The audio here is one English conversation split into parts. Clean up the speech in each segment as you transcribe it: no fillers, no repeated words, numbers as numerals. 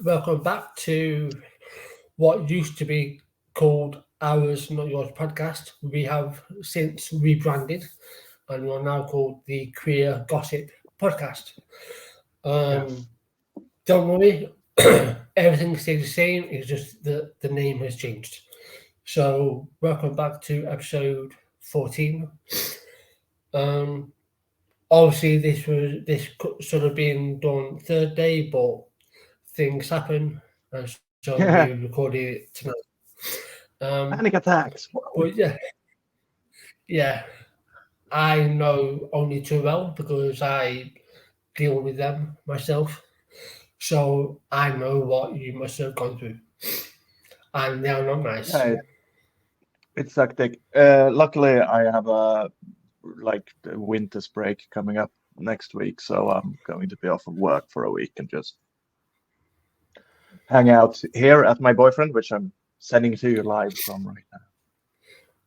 welcome back to what used to be called Ours Not Yours podcast. We have since rebranded and we're now called the Queer Gossip podcast. Yes. Don't worry, everything stays the same, it's just that the name has changed. So, welcome back to episode 14. Um, Obviously, this should have been done third day, but things happen, and so we Yeah. recorded it tonight. Um, Panic attacks. but yeah, I know only too well because I deal with them myself. So I know what you must have gone through, and they are not nice. Yeah, it's hectic. Luckily, I have a the winter's break coming up next week, so I'm going to be off of work for a week and just hang out here at my boyfriend, which I'm sending to you live from right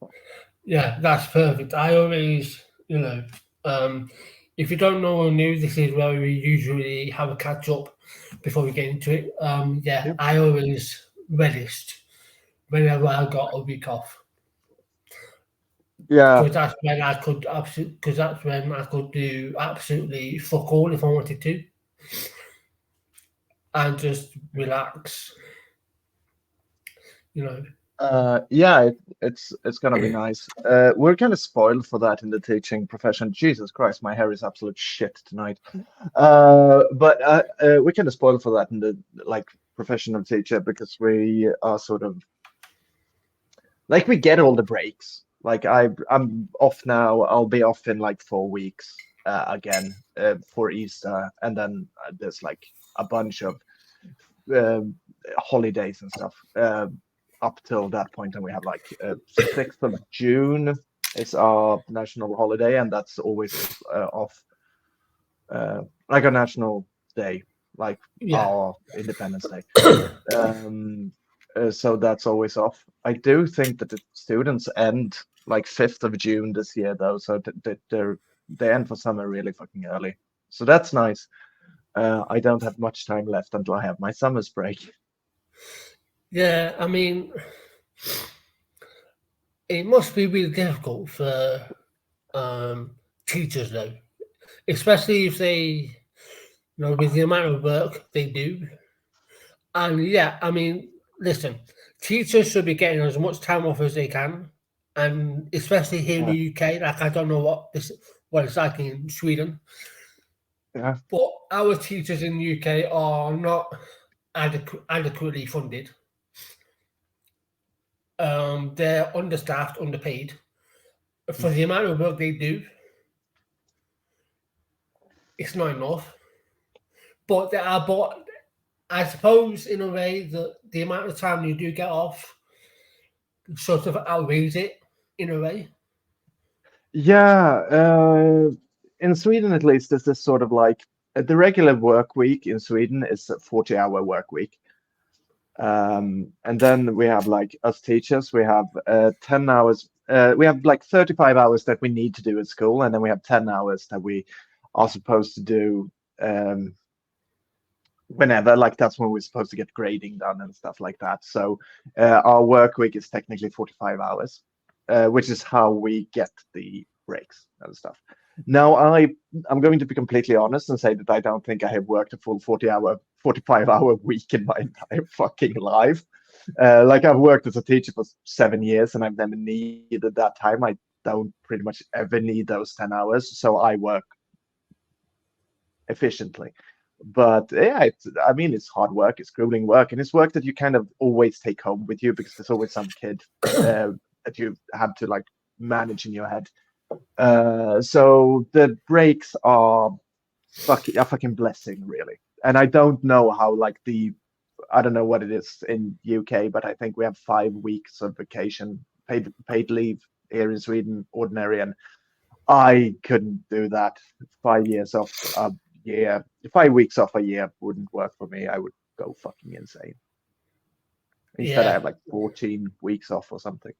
now. Yeah, that's perfect. I always, um, if you don't know or new, this is where we usually have a catch up before we get into it. Yeah, Yep. I always relished whenever I got a week off Yeah. because that's when I could do absolutely fuck all if I wanted to and just relax, you know. Yeah, it's gonna be nice. We're kind of spoiled for that in the teaching profession. Jesus Christ, my hair is absolute shit tonight. But we're kind of spoiled for that in the professional teacher because we are sort of we get all the breaks. I'm off now. I'll be off in like 4 weeks again for Easter, and then there's like a bunch of uh, holidays and stuff up till that point, and we have 6th of June is our national holiday, and that's always off like a national day, like Yeah, our Independence Day. Um, so that's always off. I do think that the students end like 5th of June this year, though, so they end for summer really fucking early. So that's nice. I don't have much time left until I have my summer's break. yeah. I mean, it must be really difficult for um, teachers though, especially if with the amount of work they do. And yeah, I mean, listen, teachers should be getting as much time off as they can, and especially here in Yeah, the UK. Like I don't know what it's like in Sweden, yeah, but our teachers in the UK are not adequately funded. They're understaffed, underpaid for the amount of work they do. It's not enough. But I suppose in a way that the amount of time you do get off sort of outweighs it in a way. yeah. In Sweden, at least, there's this sort of the regular work week in Sweden is a 40-hour work week. And then we have us teachers, we have 10 hours, we have 35 hours that we need to do at school, and then we have 10 hours that we are supposed to do whenever, that's when we're supposed to get grading done and stuff like that. So our work week is technically 45 hours, which is how we get the breaks and stuff. Now, I'm going to be completely honest and say that I don't think I have worked a full 45-hour week in my entire fucking life. I've worked as a teacher for 7 years, and I've never needed that time. I don't pretty much ever need those 10 hours, so I work efficiently. But yeah, it's hard work, it's grueling work, and it's work that you kind of always take home with you because there's always some kid that you have to manage in your head. So the breaks are a fucking blessing, really. And I don't know how I don't know what it is in UK, but I think we have 5 weeks of vacation, paid leave here in Sweden, ordinary, and I couldn't do that. 5 years off a year, 5 weeks off a year wouldn't work for me. I would go fucking insane. Instead, I Yeah, have 14 weeks off or something.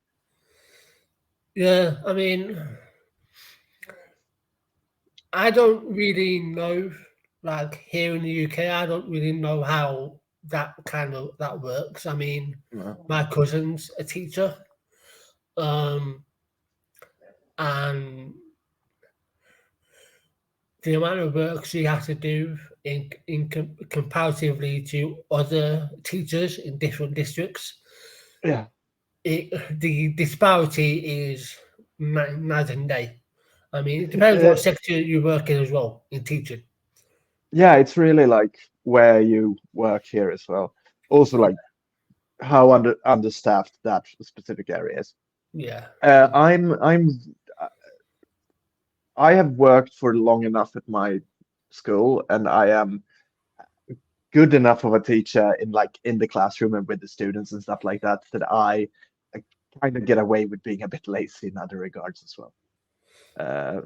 yeah. I mean, I don't really know. Like here in the UK, I don't really know how that works. I mean, Yeah. my cousin's a teacher, um, and the amount of work she has to do comparatively to other teachers in different districts, Yeah. the disparity is night and day. I mean, it depends Uh, what sector you work in as well in teaching. yeah, it's really like where you work here as well. Also, like how understaffed that specific area is. Yeah, Uh, I'm I'm I have worked for long enough at my school, and I am good enough of a teacher in like in the classroom and with the students and stuff like that that I kind of get away with being a bit lazy in other regards as well.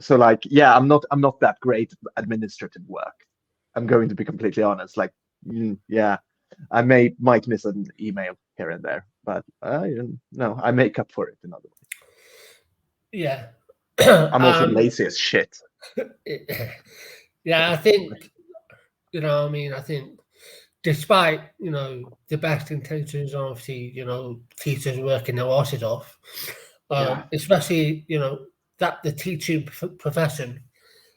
So like, yeah, I'm not that great at administrative work. I'm going to be completely honest. Like, yeah, I might miss an email here and there, but no, I make up for it in other ways. yeah. I'm also lazy as shit. Yeah, I think I mean, I think despite the best intentions, obviously, teachers working their asses off, Yeah, especially that the teaching profession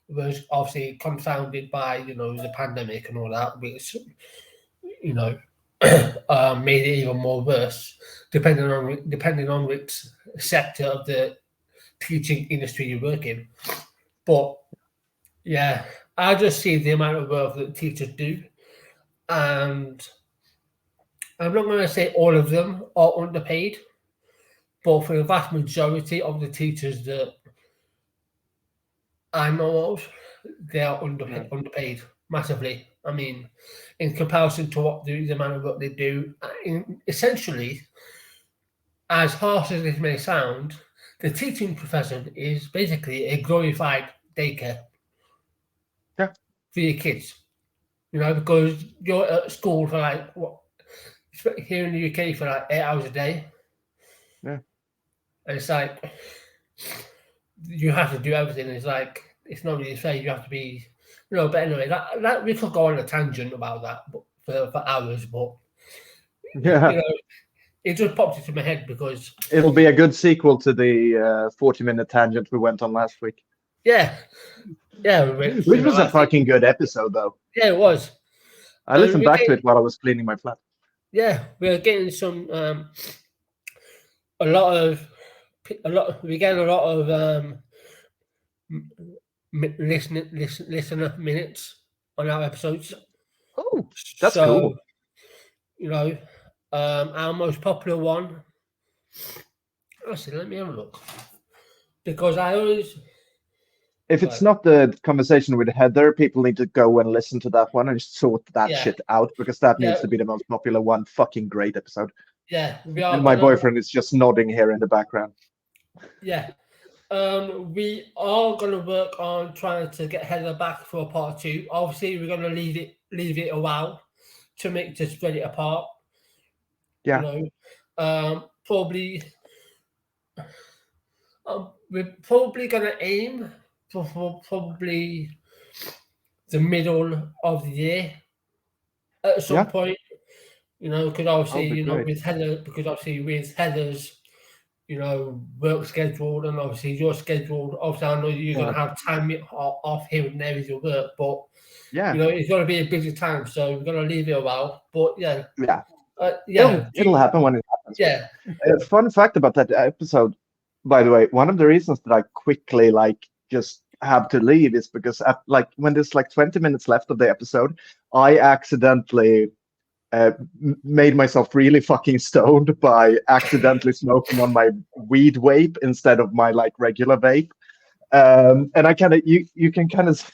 was obviously confounded by the pandemic and all that, which you know made it even more worse, depending on which sector of the teaching industry you work in. But yeah, I just see the amount of work that teachers do, and I'm not going to say all of them are underpaid, but for the vast majority of the teachers that I know of, they are yeah, underpaid massively. I mean, in comparison to what the amount of work they do, essentially, as harsh as this may sound, the teaching profession is basically a glorified daycare yeah, for your kids. Because you're at school for like what here in the UK for like 8 hours a day, yeah, and it's like you have to do everything. It's like it's not really fair. You have to be, But anyway, that we could go on a tangent about that, but for hours. But yeah. you know, it just popped into my head because It'll be a good sequel to the 40-minute tangent we went on last week, yeah, yeah, which was a I think fucking good episode though. yeah, it was, I and listened back to it while I was cleaning my flat. we're getting some a lot of we get a lot of listener minutes on our episodes. Oh, that's So cool. you know, our most popular one. Actually, let me have a look because I always If it's right. not the conversation with Heather, people need to go and listen to that one and just sort that Yeah, shit out because that yeah, needs to be the most popular one. Fucking great episode. yeah. We And are my gonna boyfriend is just nodding here in the background. yeah. We are gonna work on trying to get Heather back for a part two. Obviously, we're gonna leave it a while to spread it apart. You Yeah, know, probably we're probably gonna aim for probably the middle of the year at some yeah, point. Because that obviously, would be great. with Heather's, work schedule and obviously your schedule. Obviously, I know you're Yeah, gonna have time off here and there with your work, but yeah, it's gonna be a busy time, so we're gonna leave it a while. But yeah, yeah. It'll yeah, it'll happen when it happens. But yeah, fun fact about that episode, by the way, one of the reasons that I quickly like just have to leave is because like when there's like 20 minutes left of the episode, I accidentally made myself really fucking stoned by accidentally smoking on my weed vape instead of my like regular vape. And I kind of you can kind of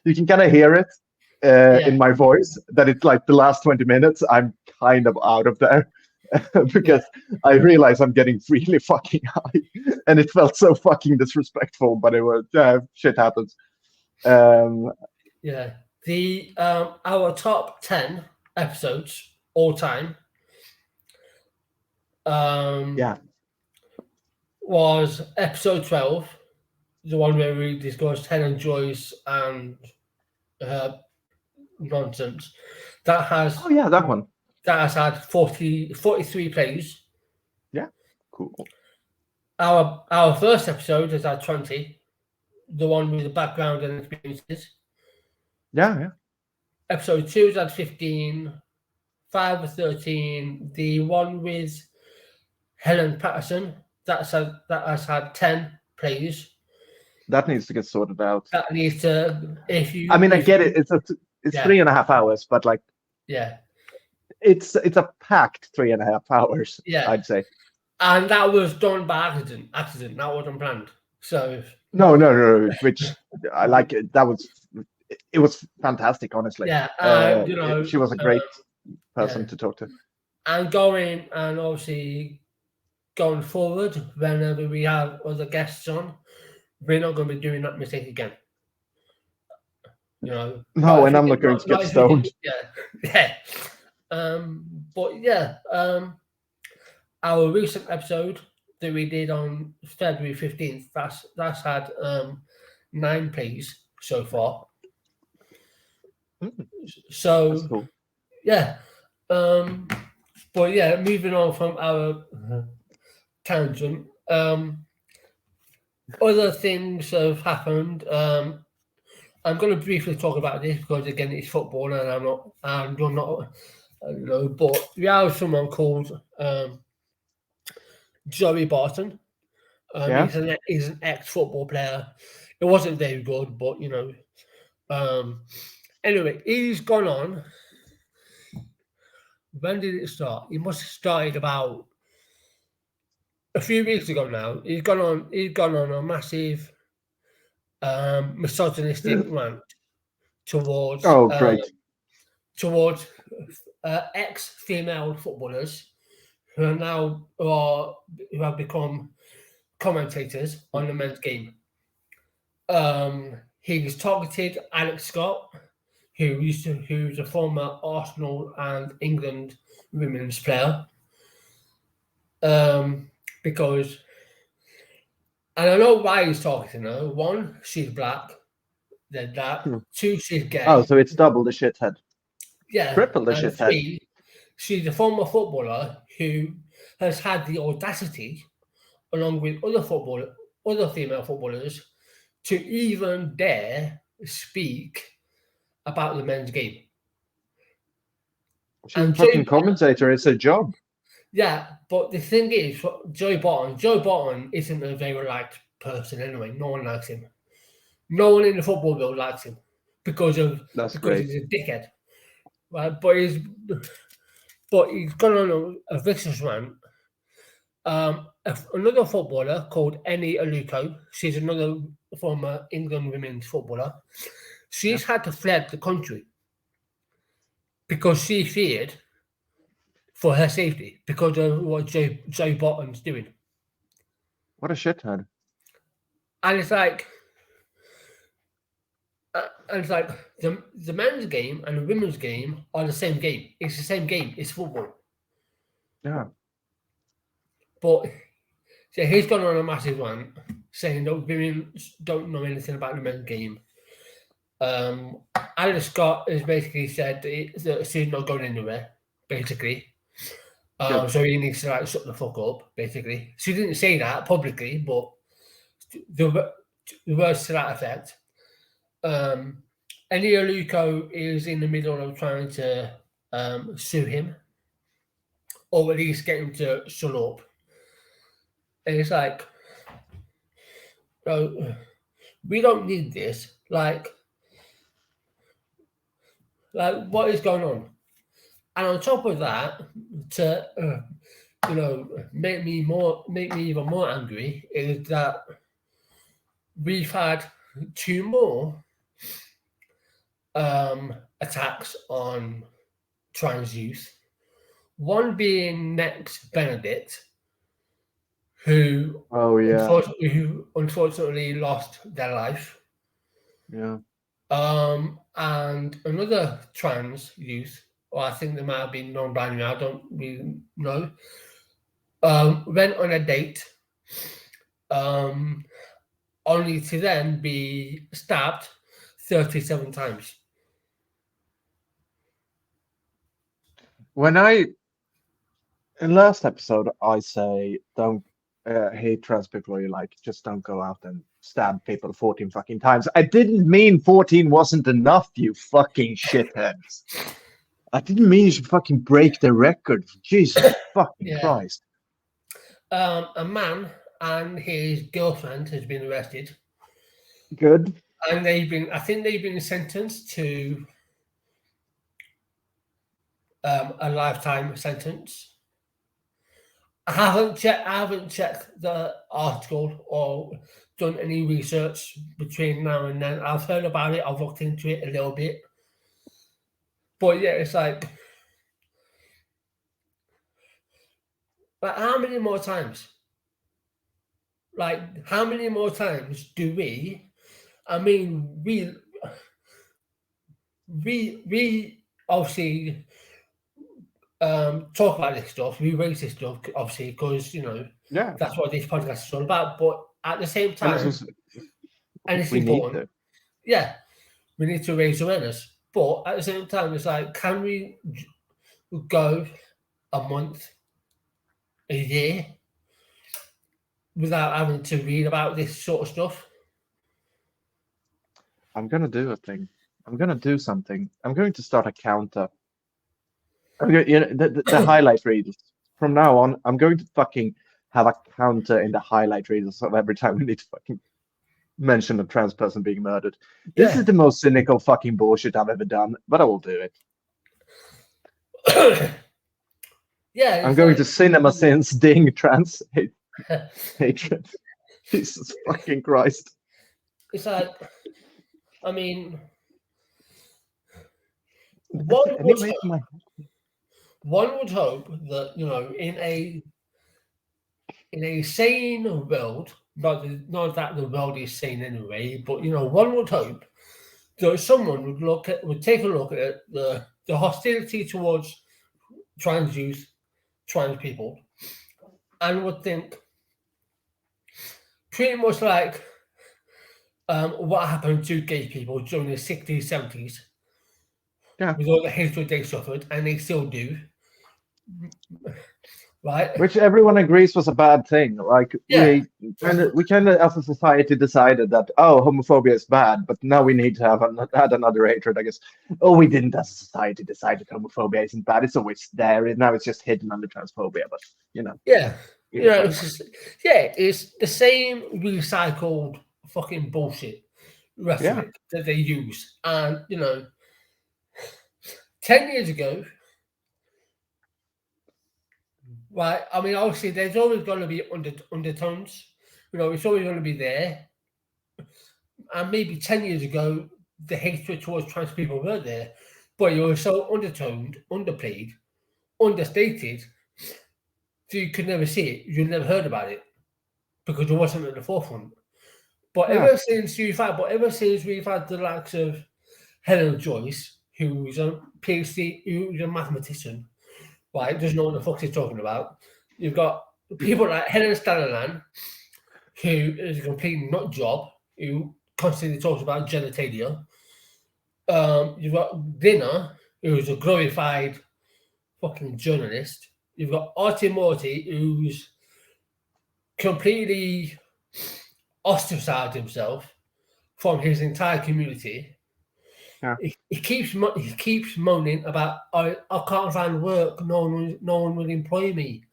you can kind of hear it yeah, in my voice that it's like the last 20 minutes I'm kind of out of there yeah, because I realize I'm getting really fucking high and it felt so fucking disrespectful, but it was shit happens. Um, yeah. The our top 10 episodes all time um yeah, was episode 12, the one where we discussed Helen Joyce and her nonsense. That has Oh yeah, that one. that has had 43 plays. Yeah, cool. Our first episode has had 20. The one with the background and experiences. Yeah. Episode 2 has had 15. 5 was 13. The one with Helen Patterson that has had 10 plays. That needs to get sorted out. That needs to I mean, I get it. It's yeah 3.5 hours, but like yeah it's a packed 3.5 hours, yeah, I'd say. and that was done by accident. That wasn't planned. So No. Which I like it. It was fantastic, honestly. yeah, She was a great person to talk to. and obviously going forward, whenever we have other guests on, we're not going to be doing that mistake again. No, and I'm not going to get stoned. Yeah. But yeah, our recent episode that we did on February 15th, that's had 9 plays so far. So that's cool. Yeah. But yeah, moving on from our tangent. Other things have happened. I'm going to briefly talk about this because again it's football and you're not. But we have someone called Joey Barton. Yeah. He's an ex-football player. It wasn't very good, but anyway, he's gone on. When did it start? He must have started about a few weeks ago now. He's gone on a massive misogynistic rant towards Great. towards ex-female footballers who have become commentators on the men's game. He's targeted Alex Scott, who's a former Arsenal and England women's player. Because, and I know why he's targeting her. 1, she's black. Then that. 2, she's gay. Oh, so it's double the shithead. Yeah. Triple the and shithead. 3, she's a former footballer who has had the audacity, along with other female footballers, to even dare speak about the men's game. She's a fucking commentator. It's a job. Yeah, but the thing is, Joe Barton isn't a very liked person anyway. No one likes him. No one in the football world likes him because he's a dickhead. Right? But he's gone on a vicious rant. Another footballer called Eni Aluko, she's another former England women's footballer. She's had to fled the country because she feared for her safety because of what Joe Barton's doing. What a shithead. And it's like the men's game and the women's game are the same game. It's the same game. It's football. Yeah. But so he's gone on a massive rant saying that women don't know anything about the men's game. Alex Scott has basically said that she's not going anywhere, basically. So he needs to shut the fuck up, basically. She didn't say that publicly, but the words to that effect. Eni Aluko is in the middle of trying to sue him, or at least get him to shut up. And it's like, we don't need this. Like what is going on? And on top of that, to make me even more angry is that we've had 2 more attacks on trans youth. One being Next Benedict, who unfortunately lost their life. Yeah. And another trans youth, or I think they might have been non-binary, I don't really know, went on a date, only to then be stabbed 37 times. when I in last episode I say don't hate trans people or you like just don't go out and stab people 14 fucking times. I didn't mean 14 wasn't enough, you fucking shitheads. I didn't mean you should fucking break the record. Jesus fucking Yeah. Christ. A man and his girlfriend has been arrested, Good. and I think they've been sentenced to a lifetime sentence. I haven't checked the article or done any research between now and then. I've heard about it. I've looked into it a little bit, but yeah, it's like, but how many more times? Like, how many more times do we? I mean, we obviously talk about this stuff. We raise this stuff, obviously, because Yeah. that's what this podcast is all about. But at the same And this time, was and it's we need important, to. yeah, we need to raise awareness. But at the same time, it's like, can we go a month, a year without having to read about this sort of stuff? I'm gonna do a thing. I'm gonna do something. I'm going to start a counter. I'm going, the highlight reels. From now on, I'm going to fucking have a counter in the highlight reels of every time we need to fucking mention a trans person being murdered. This Yeah. is the most cynical fucking bullshit I've ever done, but I will do it. Yeah, I'm it's going like, to cinema sins ding trans hatred. Jesus fucking Christ. it's like, I mean, That's one the would anyway my one would hope that in a sane world, not that the world is sane anyway, but one would hope that someone would take a look at the hostility towards trans youth, trans people, and would think pretty much like what happened to gay people during the 60s, 70s, yeah. with all the hatred they suffered, and they still do, right? Which everyone agrees was a bad thing. Like Yeah, we kind of as a society decided that homophobia is bad, but now we need to have add another hatred. I guess. Oh, we didn't as a society decide that homophobia isn't bad. It's always there. And now it's just hidden under transphobia. But yeah. it is what it It's was. just, yeah, it's the same recycled fucking bullshit Yeah. rhetoric that they use. And 10 years ago, right? I mean, obviously, there's always going to be undertones. It's always going to be there. And maybe 10 years ago, the hatred towards trans people were there, but it was so undertoned, underplayed, understated, so you could never see it. You never heard about it because it wasn't at the forefront. But Yeah. ever since we've had the likes of Helen Joyce, who's a PhD, who's a mathematician, right, doesn't know what the fuck she's talking about. You've got people like Helen Staniland, who is a complete nut job, who constantly talks about genitalia. You've got Dinner, who's a glorified fucking journalist. You've got Artie Morty, who's completely ostracized himself from his entire community. Yeah. He keeps moaning about I can't find work. No one will employ me.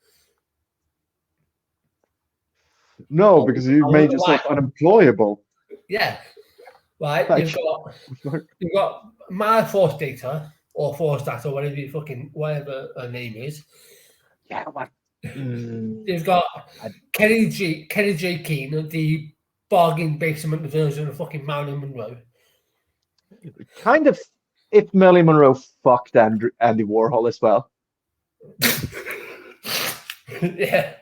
No, I because you made wonder why. yourself unemployable. Yeah, right. Like, You've got my force data or force data, whatever her name is. yeah, what? You've got Kenny J. Keane, the bargain basement version of fucking Marilyn Monroe. Kind of if Marilyn Monroe fucked Andy Warhol as well. Yeah.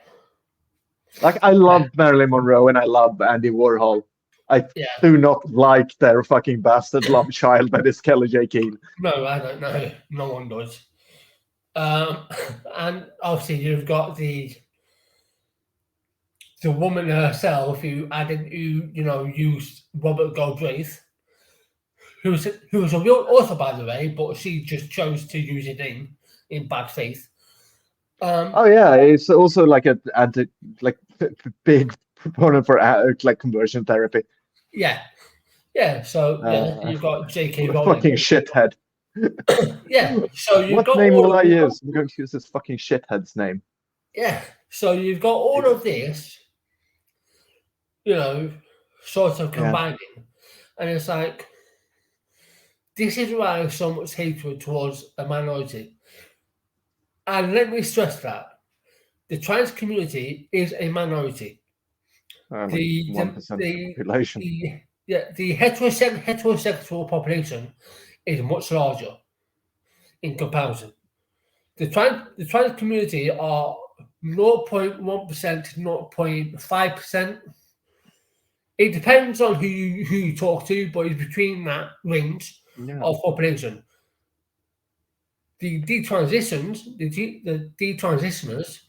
Like I love Marilyn Monroe and I love Andy Warhol. I do not like their fucking bastard love child that is Kelly J. Keane. No, I don't know. No one does. And obviously you've got the woman herself who used Robert Galbraith, who was a real author, by the way, but she just chose to use a name in bad faith. Oh yeah, it's also like like big proponent for like conversion therapy. Yeah. So you've got J.K. What a Rowling. fucking shithead. So you've What got name will all. I use? I'm going to use this fucking shithead's name. So you've got all of this, sort of Yeah. combining, and it's like this is why there's so much hatred towards a minority. And let me stress that the trans community is a minority. Like The 1% of the population. the heterosexual population is much larger in comparison. The trans community are 0.1% to 0.5%. It depends on who you talk to, but it's between that range Yeah. of population. The detransitioners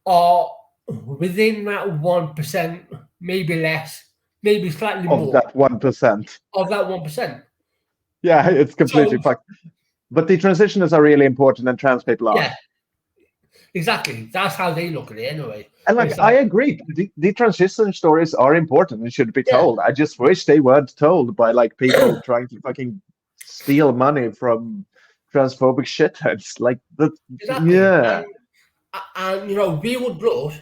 are within that 1%, maybe less, maybe slightly Of more that 1%. of that 1%. Yeah, it's completely So fucked. But the transitioners are really important and trans people aren't. yeah, exactly. That's how they look at it anyway. And like It's I like, agree, the transition stories are important and should be yeah, told. I just wish they weren't told by like people trying to fucking steal money from transphobic shitheads. Like that, exactly. yeah. And we would love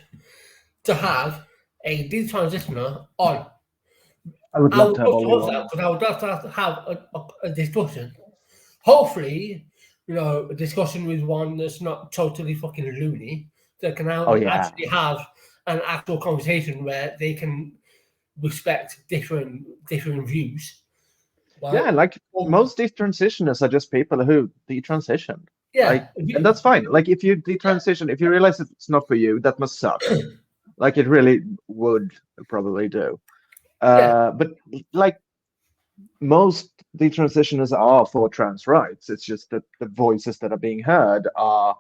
to have a detransitioner on. I would I love would to have love to only host one. that because I would love to have a discussion. Hopefully, a discussion with one that's not totally fucking loony, that can Oh yeah. actually have an actual conversation where they can respect different views. Yeah, Right? like Well, most detransitioners are just people who detransition. Like, yeah, and that's fine. Like if you detransition, if you realize that it's not for you, that must suck. Like it really would probably do. yeah, But like most detransitioners are for trans rights. It's just that the voices that are being heard are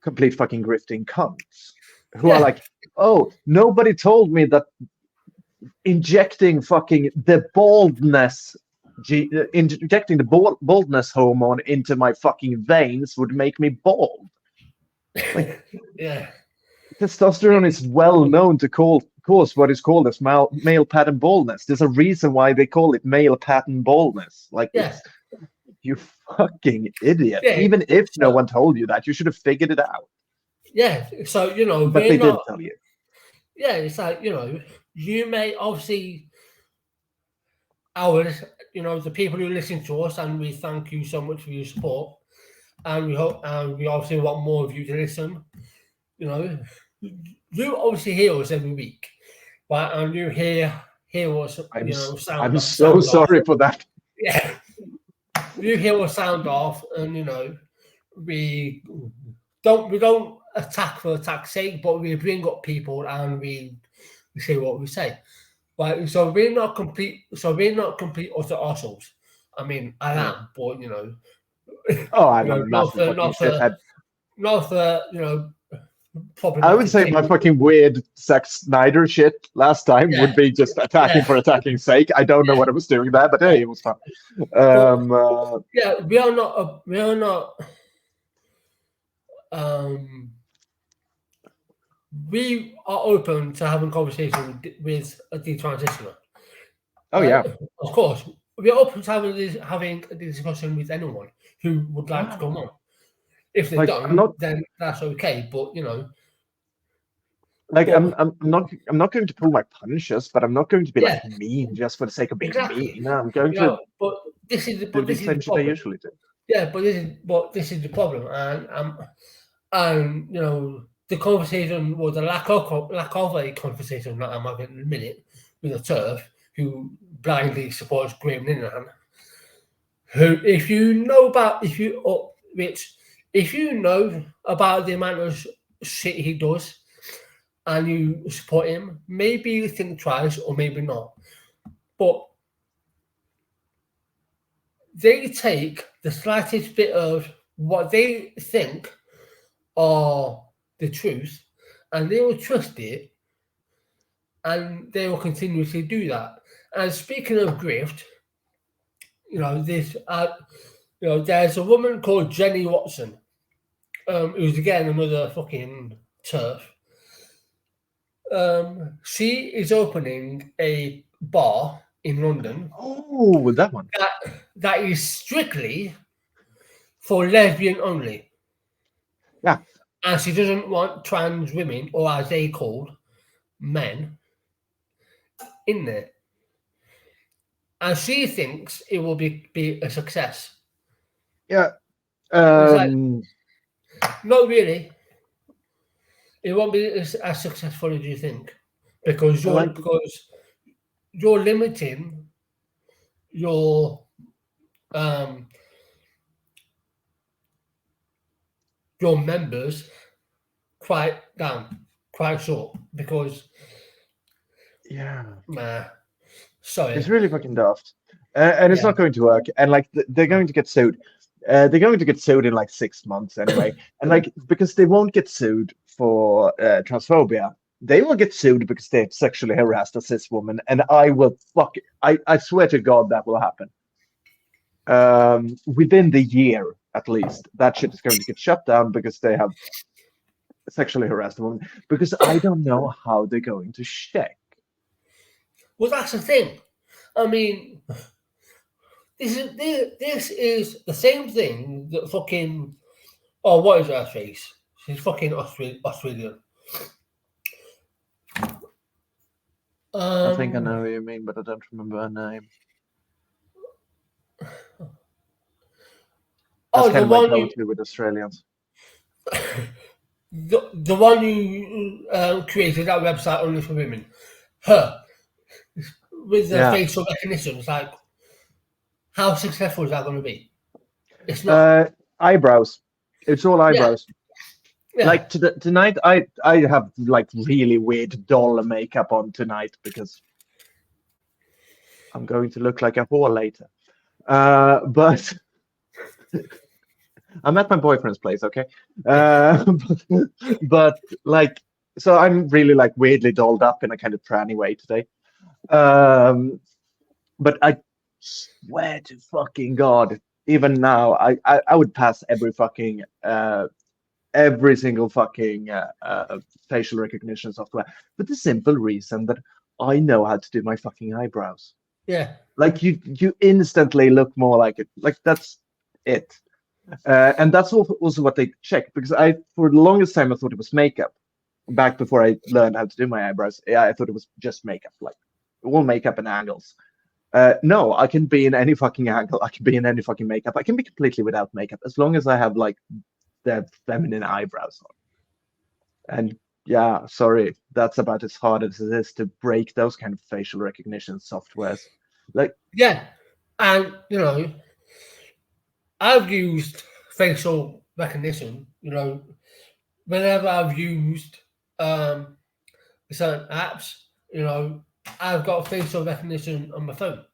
complete fucking grifting cunts who are yeah, like, oh, nobody told me that injecting fucking the baldness, injecting the baldness hormone into my fucking veins would make me bald. Like yeah, testosterone is well known to cause what is called as male pattern baldness. There's a reason why they call it male pattern baldness. Like yeah, it's you fucking idiot. yeah. Even if no So one told you that, you should have figured it out. yeah, so But we're they did not. tell you. Yeah, it's like you may obviously our the people who listen to us, and we thank you so much for your support, and we hope and we obviously want more of you to listen. You know, you obviously hear us every week, but and you hear us I'm so sound off. sorry for that. Yeah, you hear us sound off, and we we don't attack for attack's sake, but we bring up people and we say what we say. Right, so we're not complete. So we're not complete utter assholes. I mean, I Yeah. am, but Oh, I'm a massive fucking not for shithead. not for I would problematic say my things. fucking weird Zack Snyder shit last time Yeah, would be just attacking yeah, for attacking sake. I don't know yeah, what I was doing there, but yeah. hey, it was fun. But Um, yeah, um we are open to having conversation with a detransitioner. oh Right? yeah, Of course, we're open to having a discussion with anyone who would like to yeah. come on. If they Like I'm don't, not then that's okay. But like but I'm not going to pull my punches, but I'm not going to be like yeah, mean just for the sake of being exactly. mean. I'm going to But do the this is same the shit I problem. usually do. Yeah, but this is the problem, and the conversation was the lack of a conversation that I'm having in a minute with a turf who blindly supports Graham Linehan, who if you know about the amount of shit he does and you support him, maybe you think twice or maybe not. But they take the slightest bit of what they think are the truth and they will trust it and they will continuously do that. And speaking of grift, this there's a woman called Jenny Watson. who's again another fucking turf. She is opening a bar in London Oh, that one. that is strictly for lesbian only. Yeah. And she doesn't want trans women, or as they call men, in there. And she thinks it will be a success. Yeah. It's like, not really. It won't be as successful as you think, because like you're limiting your um your members quite short, because yeah. sorry, It's really fucking daft, and it's yeah, not going to work. And like they're going to get sued. They're going to get sued in like 6 months anyway. And like because they won't get sued for transphobia, they will get sued because they've sexually harassed a cis woman. And I will fuck. I swear to God that will happen. Within the year at least, that shit is going to get shut down because they have sexually harassed a woman. Because I don't know how they're going to check. well, that's the thing. I mean, this is the same thing that fucking, oh, what is her face? She's fucking Australian. I think I know what you mean, but I don't remember her name. That's Oh, kind the of my one go-to with Australians. the one who created that website only for women. Her, with the Yeah. facial recognition. It's like, how successful is that going to be? It's not. Eyebrows. It's all Yeah, eyebrows. yeah. Like tonight, I have like really weird doll makeup on tonight because I'm going to look like a whore later. But I'm at my boyfriend's place, okay? But like, so I'm really like weirdly dolled up in a kind of tranny way today. Um, but I swear to fucking God, even now, I would pass every single fucking facial recognition software for the simple reason that I know how to do my fucking eyebrows. Yeah. Like you instantly look more like it. Like that's it. And that's also what they check because I, for the longest time, I thought it was makeup. Back before I learned how to do my eyebrows, yeah, I thought it was just makeup, like all makeup and angles. No, I can be in any fucking angle. I can be in any fucking makeup. I can be completely without makeup as long as I have like the feminine eyebrows on. And yeah, sorry, that's about as hard as it is to break those kind of facial recognition softwares. Like, Yeah. And, I've used facial recognition, whenever I've used um, certain apps, I've got facial recognition on my phone.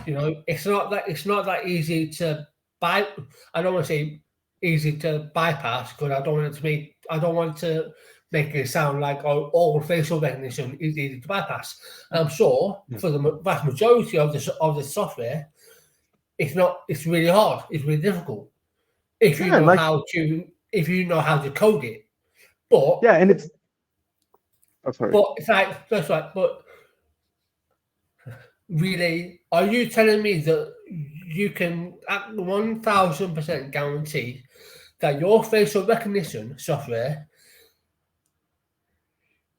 yeah, It's not that easy to buy. I don't want to say easy to bypass, because I don't want to make it sound like all facial recognition is easy to bypass. I'm sure yeah, for the vast majority of the software, it's not. It's really hard. It's really difficult if you yeah, and know like, how to code it. But yeah, and it's. Oh, sorry. it's like that's right. But really, are you telling me that you can at 1,000% guarantee that your facial recognition software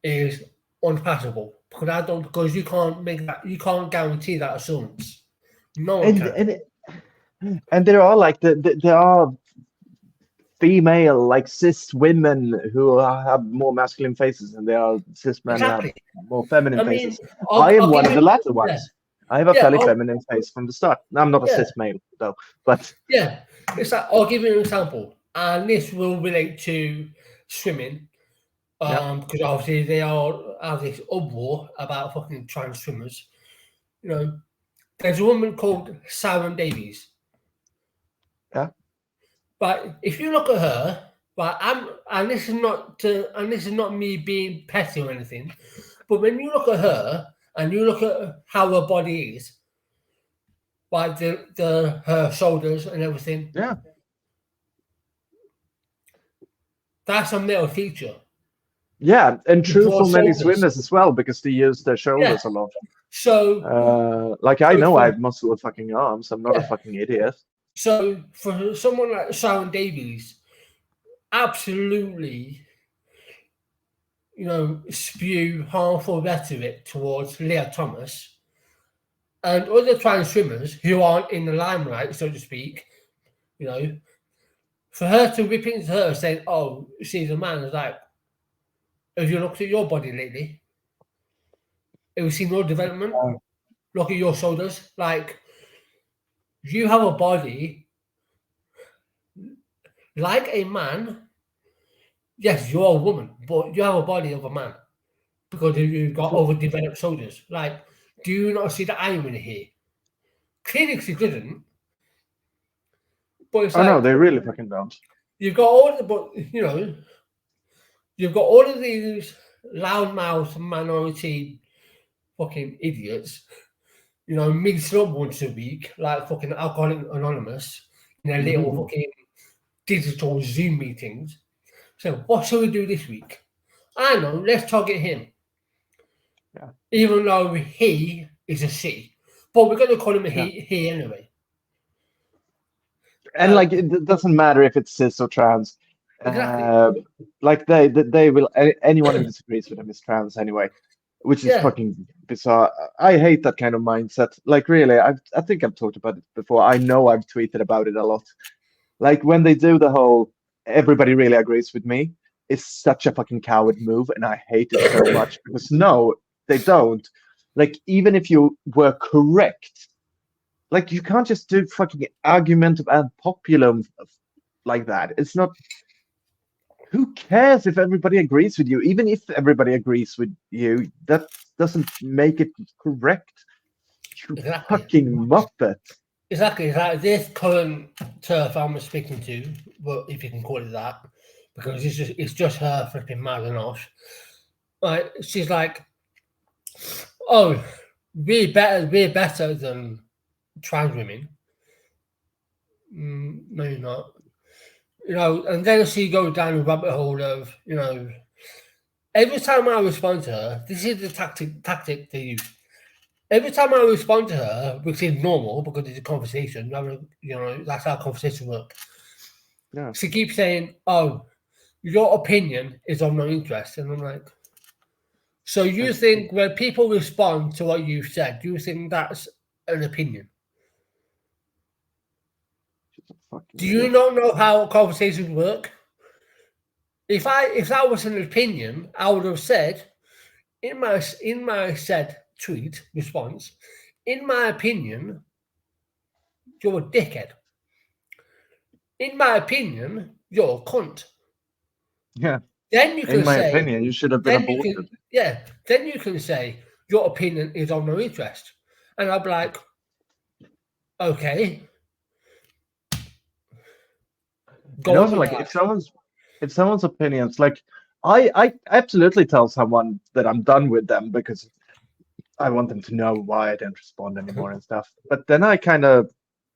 is unpassable? Because I don't. Because you can't guarantee that assurance. No one And can. and and there are like there are female like cis women who have more masculine faces, and there are cis men who have Exactly. more feminine I mean, faces. I am I'll one give of the you. latter Yeah, ones. I have a yeah, fairly feminine face from the start. I'm not a yeah, cis male though, but yeah. It's like, I'll give you an example, and this will relate to swimming. yeah, Because obviously they are have this uproar about fucking trans swimmers. There's a woman called Sharon Davies. yeah, But if you look at her, right, and this is not me being petty or anything, but when you look at her and you look at how her body is, like her shoulders and everything, yeah. Yeah, a male feature. and The true broad for many shoulders. swimmers as well because they use their Yeah. shoulders a lot. So, Like I so know I for have muscular fucking arms. I'm not a yeah. fucking idiot. So for someone like Sharon Davies, absolutely, spew harmful rhetoric towards Leah Thomas and other trans swimmers who aren't in the limelight, so to speak. For her to rip into her saying, "Oh, she's a man," is like, have you looked at your body lately? Have you seen your development? Look at your shoulders. Like, you have a body like a man. Yes, you're a woman, but you have a body of a man because you've got overdeveloped shoulders. Like, do you not see the irony here? Clearly, she didn't. But it's Oh no, like they really fucking don't. you've got all the, but you've got all of these loudmouth minority fucking idiots. Mixed up once a week, like fucking Alcoholic Anonymous in their little Mhm. fucking digital Zoom meetings. So, what shall we do this week? I know, let's target him. Yeah. Even though he is a she. But we're going to call him a Yeah. he anyway. And like it doesn't matter if it's cis or trans. Exactly. Like they will anyone who disagrees with them is trans anyway, which is Yeah. fucking bizarre. I hate that kind of mindset. Like really, I think I've talked about it before. I know I've tweeted about it a lot. Like when they do the whole everybody really agrees with me, it's such a fucking coward move, and I hate it so much because no, they don't. Like even if you were correct, like you can't just do fucking argument ad populum like that. It's not. Who cares if everybody agrees with you? Even if everybody agrees with you, that doesn't make it correct. You Exactly. fucking muppet. Exactly. It's like this current turf I'm speaking to, well, if you can call it that, because it's just her flipping mouthing off. Like she's like, "Oh, we're better than trans women." No, you're not. And then she goes down the rabbit hole of, every time I respond to her, this is the tactic they use. Every time I respond to her, which is normal because it's a conversation, that's how conversation works. Yeah. She keeps saying, "Oh, your opinion is of no interest," and I'm like, "So you think when people respond to what you've said, you think that's an opinion? She's a fucking Do you idiot. not know how conversations work? If that was an opinion, I would have said in my said tweet response, in my opinion, you're a dickhead. In my opinion, you're a cunt." Yeah. Then you In can my say, opinion, you should have been then you can, aborted. yeah, then you can say your opinion is of no interest, and I'll be like, okay, And go on also with like that. if someone's opinions like I absolutely tell someone that I'm done with them because I want them to know why I don't respond anymore and stuff. But then I kind of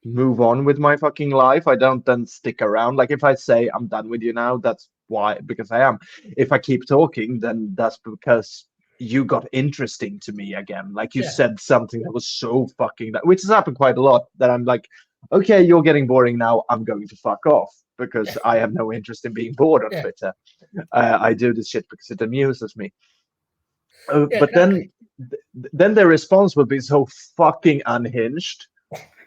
move on with my fucking life. I don't then stick around. Like if I say I'm done with you now, that's why because I am. If I keep talking, then that's because you got interesting to me again. Like you Yeah, said something that was so fucking that which has happened quite a lot that I'm like, okay, you're getting boring now. I'm going to fuck off because yeah, I have no interest in being bored on yeah, Twitter. I do this shit because it amuses me. yeah, But exactly. then their response would be so fucking unhinged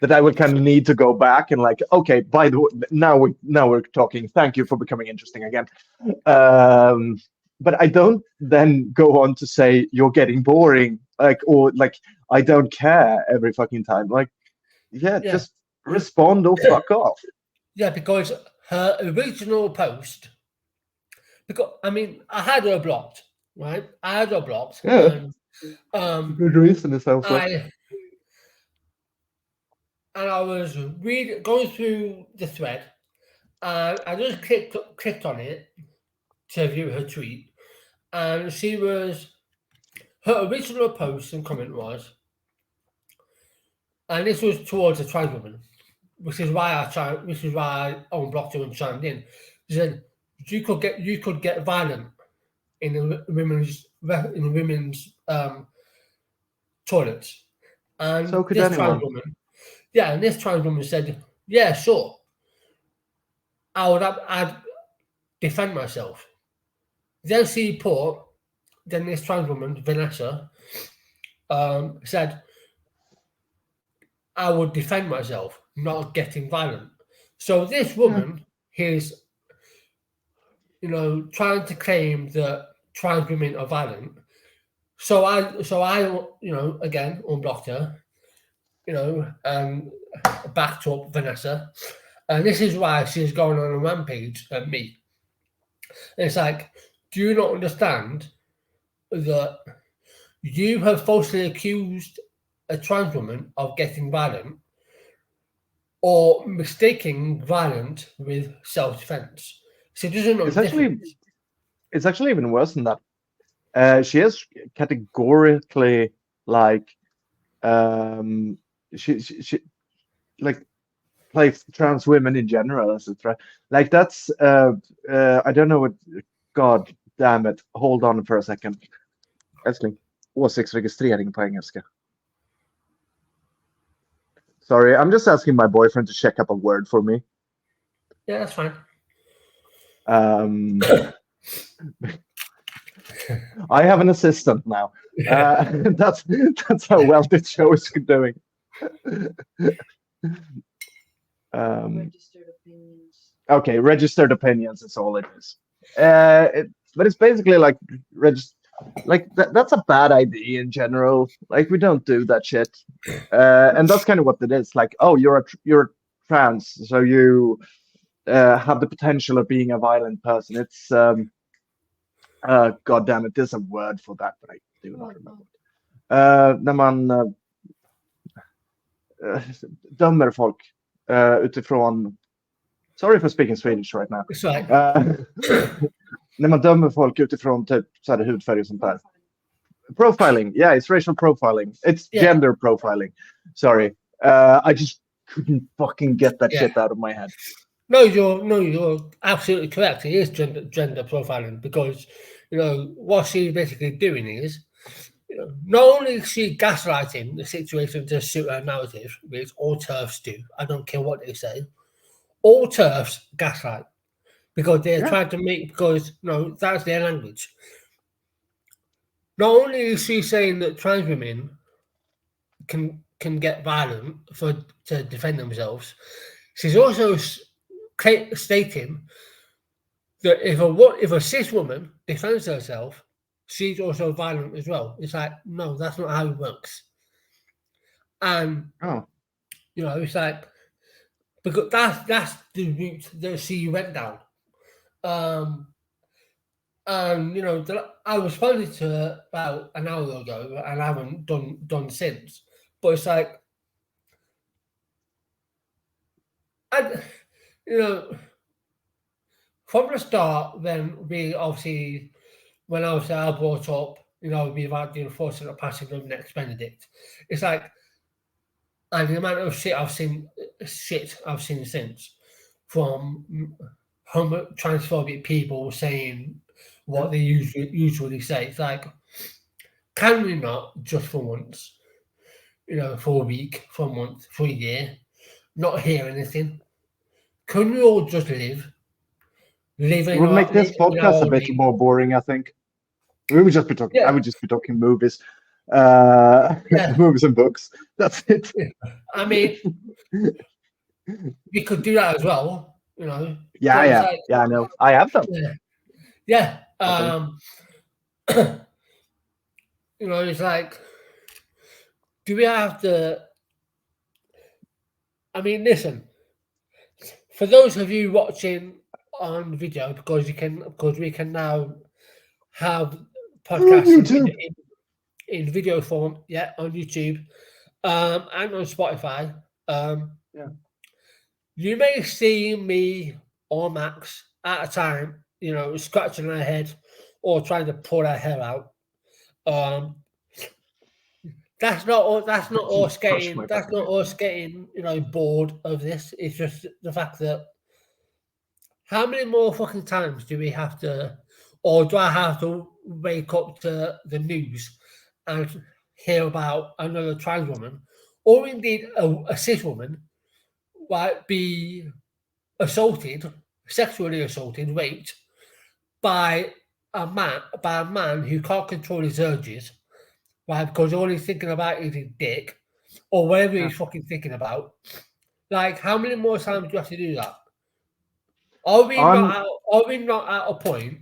that I would kind of need to go back and like, okay, by the way, now we're talking. Thank you for becoming interesting again. Um, but I don't then go on to say you're getting boring, like or like I don't care every fucking time. Like, yeah, Yeah, just respond or fuck off. yeah, because her original post, because I mean, I had her blocked, right? I had her blocked, Yeah, and um, good reason. It sounds like. I and I was going through the thread, and I just clicked on it to view her tweet, and her original post and comment was, and this was towards a trans woman, which is why I unblocked her and chimed in. She said, you could get violent in a women's toilets, So and could this trans anyone. woman, yeah, and this trans woman said, yeah, sure, I'd defend myself. Then she put, then this trans woman, Vanessa, said, I would defend myself, not getting violent. So this Yeah. woman is, trying to claim that trans women are violent. So I, again, unblocked her, and backed up Vanessa. And this is why she's going on a rampage at me. It's like, do you not understand that you have falsely accused a trans woman of getting violent or mistaking violence with self-defense? She doesn't know It's the actually difference. it's actually even worse than that. She has categorically like um she like like trans women in general as a threat. Like that's I don't know what. God damn it. Hold on for a second. Älskling. Åsiktsregistrering på engelska. Sorry, I'm just asking my boyfriend to check up a word for me. Yeah, that's fine. Um, I have an assistant now. That's how well this show is doing. Registered opinions. Okay, registered opinions is all it is. But it's basically like that's a bad idea in general. Like we don't do that shit, and that's kind of what it is. Like, oh, you're trans, so you have the potential of being a violent person. It's God damn it, there's a word for that, but I do not remember. När man dömer folk utifrån. Sorry for speaking Swedish right now. It's like, När man dömer folk utifrån typ så här hudfärg och sånt där. Profiling, yeah, it's racial profiling. It's gender profiling. Sorry, I just couldn't fucking get that shit out of my head. No, you're absolutely correct. It is gender profiling because what she's basically doing is, not only is she gaslighting the situation to suit her narrative, which all TERFs do. I don't care what they say. All TERFs gaslight because they're trying to make, because that's their language. Not only is she saying that trans women can get violent to defend themselves, she's also stating that if a cis woman defends herself, she's also violent as well. It's like, no, that's not how it works. And it's like, because that's the route that she went down. And I responded to her about an hour ago, and I haven't done since. But it's like, from the start, then we obviously, when I brought up, about the enforcement of passive love next Benedict, it's like, and the amount of shit I've seen since from transphobic people saying what they usually say. It's like, can we not just for once, for a week, for a month, for a year, not hear anything? Can we all just live? It would make this podcast a bit more boring, I think. We would just be talking. I would just be talking movies, movies and books. That's it. I mean, we could do that as well, Yeah, like, I know. I have them. Yeah. It's like, do we have to? I mean, listen. For those of you watching on video, because we can now have podcasts in video form, on YouTube, and on Spotify. You may see me or Max at a time, scratching our head or trying to pull our hair out. That's not us getting bored of this. It's just the fact that how many more fucking times do we have to, or do I have to wake up to the news and hear about another trans woman, or indeed a cis woman, might be assaulted, sexually assaulted, raped by a man who can't control his urges, right? Because all he's thinking about is his dick, or whatever Yeah. he's fucking thinking about. Like, how many more times do you have to do that? Are we not I'm at, are we not at a point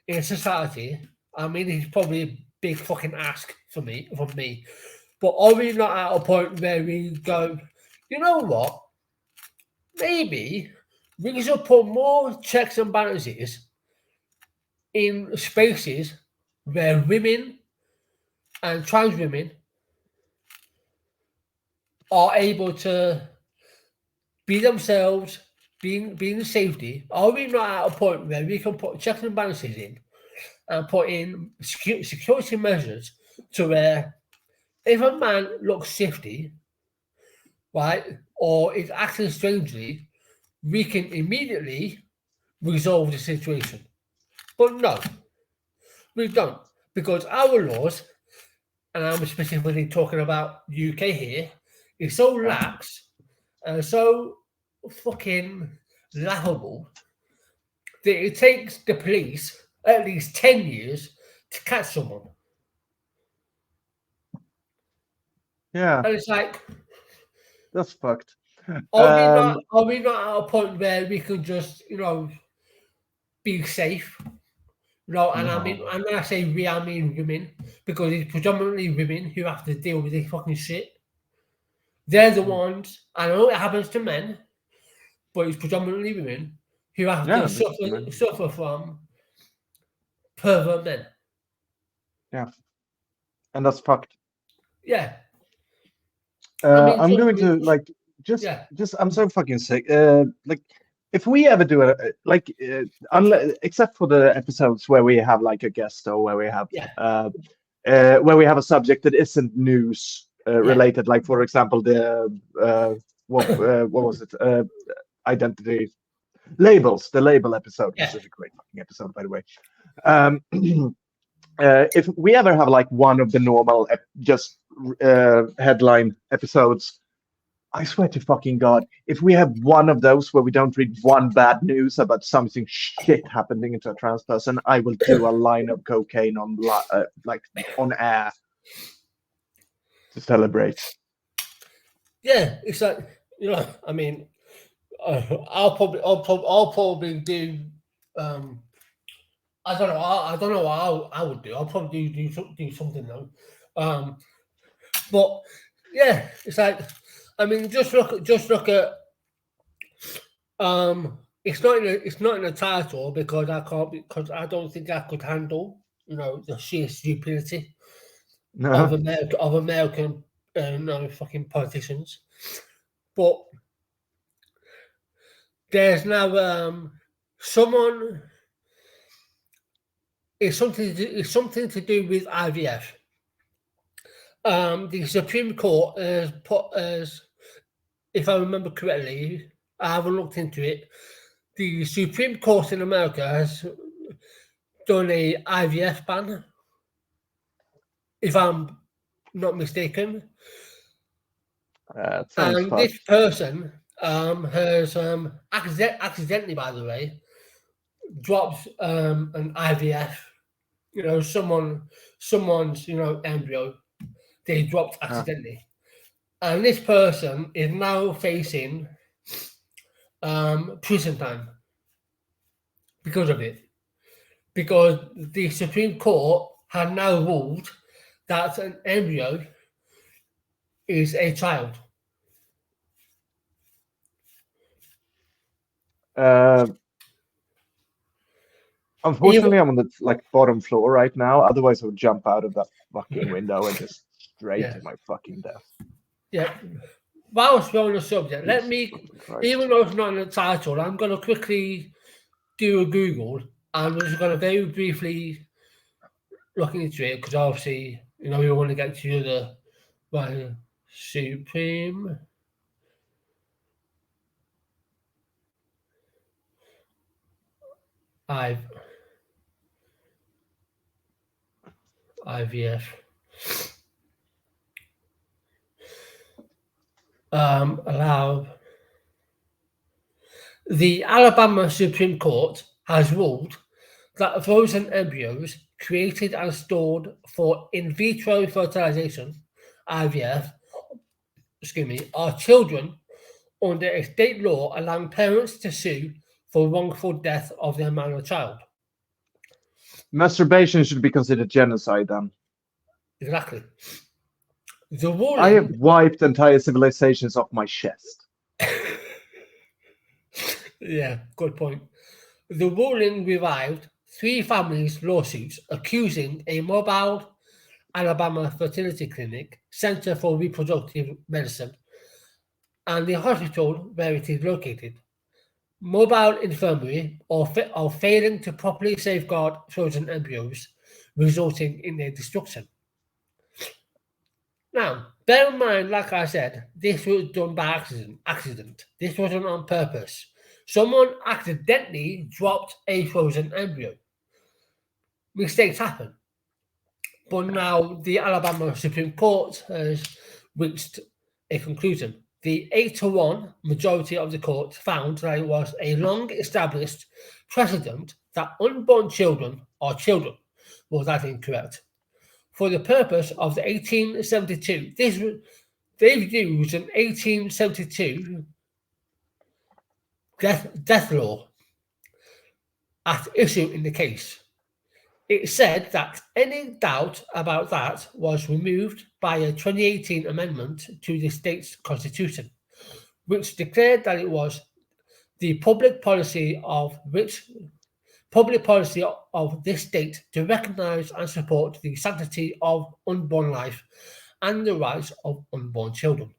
in society? I mean, it's probably a big fucking ask from me, but are we not at a point where we go, you know what? Maybe we should put more checks and balances in spaces where women and trans women are able to be themselves, being in safety. Are we not at a point where we can put checks and balances in and put in security measures to where if a man looks shifty, right, or is acting strangely, we can immediately resolve the situation. But no, we don't, because our laws, and I'm specifically talking about UK here, is so yeah. lax and so fucking laughable that it takes the police at least 10 years to catch someone. Yeah, And it's like, that's fucked. are we not Um, are we not at a point where we can just, be safe? And I mean, no. and when I say we, I mean women, because it's predominantly women who have to deal with this fucking shit. They're the Mm. ones. I know it happens to men, but it's predominantly women who have to Yeah, this man. suffer from pervert men. Yeah, and that's fucked. Yeah, I mean, I'm trust going me. to like Yeah, I'm so fucking sick. Like if we ever do it, unless except for the episodes where we have like a guest or yeah, where we have a subject that isn't news yeah, related, like for example what was it? Identity labels, the label episode, which yeah, is a great fucking episode by the way. Um, if we ever have like one of the normal just headline episodes, I swear to fucking God, if we have one of those where we don't read one bad news about something shit happening to a trans person, I will do a line of cocaine on like on air to celebrate. yeah. It's like, I mean, I'll probably do. Um, I don't know. I don't know what I would do. I'll probably do something though. Um, but yeah, it's like, I mean, just look at. It's not in the title because I can't because I don't think I could handle the sheer stupidity of No. American fucking politicians. But there's now someone. It's something to do with IVF. The Supreme Court has put as, if I remember correctly, I haven't looked into it. The Supreme Court in America has done a IVF ban, if I'm not mistaken. It sounds And this fucked. person has accidentally, by the way, dropped an IVF. Someone's embryo they dropped Uh, accidentally, and this person is now facing prison time because of it. Because the Supreme Court had now ruled that an embryo is a child. uh, Even Unfortunately, I'm on the like bottom floor right now. Otherwise, I would jump out of that fucking window and just straight yeah, to my fucking death. yeah. Whilst we're on the subject, let Jesus me, fucking Christ. even though it's not in the title, I'm going to quickly do a Google and we're just going to very briefly look into it because obviously, we want to get to the right, Supreme. IVF allow. The Alabama Supreme Court has ruled that frozen embryos created and stored for in vitro fertilization (IVF) are children under a state law allowing parents to sue for wrongful death of their minor child. Masturbation should be considered genocide then. Exactly. The ruling, I have wiped entire civilizations off my chest. Yeah, good point. The ruling revived 3 families' lawsuits accusing a mobile Alabama fertility clinic, Center for Reproductive Medicine, and the hospital where it is located, mobile infirmary, or failing to properly safeguard frozen embryos, resulting in their destruction. Now, bear in mind, like I said, this was done by accident. This wasn't on purpose. Someone accidentally dropped a frozen embryo. Mistakes happen. But now the Alabama Supreme Court has reached a conclusion. The 8-1 majority of the court found that it was a long-established precedent that unborn children are children. Was that incorrect? For the purpose of the 1872, they've used an 1872 death law at issue in the case. It said that any doubt about that was removed by a 2018 amendment to the state's constitution, which declared that it was the public policy of this state to recognize and support the sanctity of unborn life and the rights of unborn children.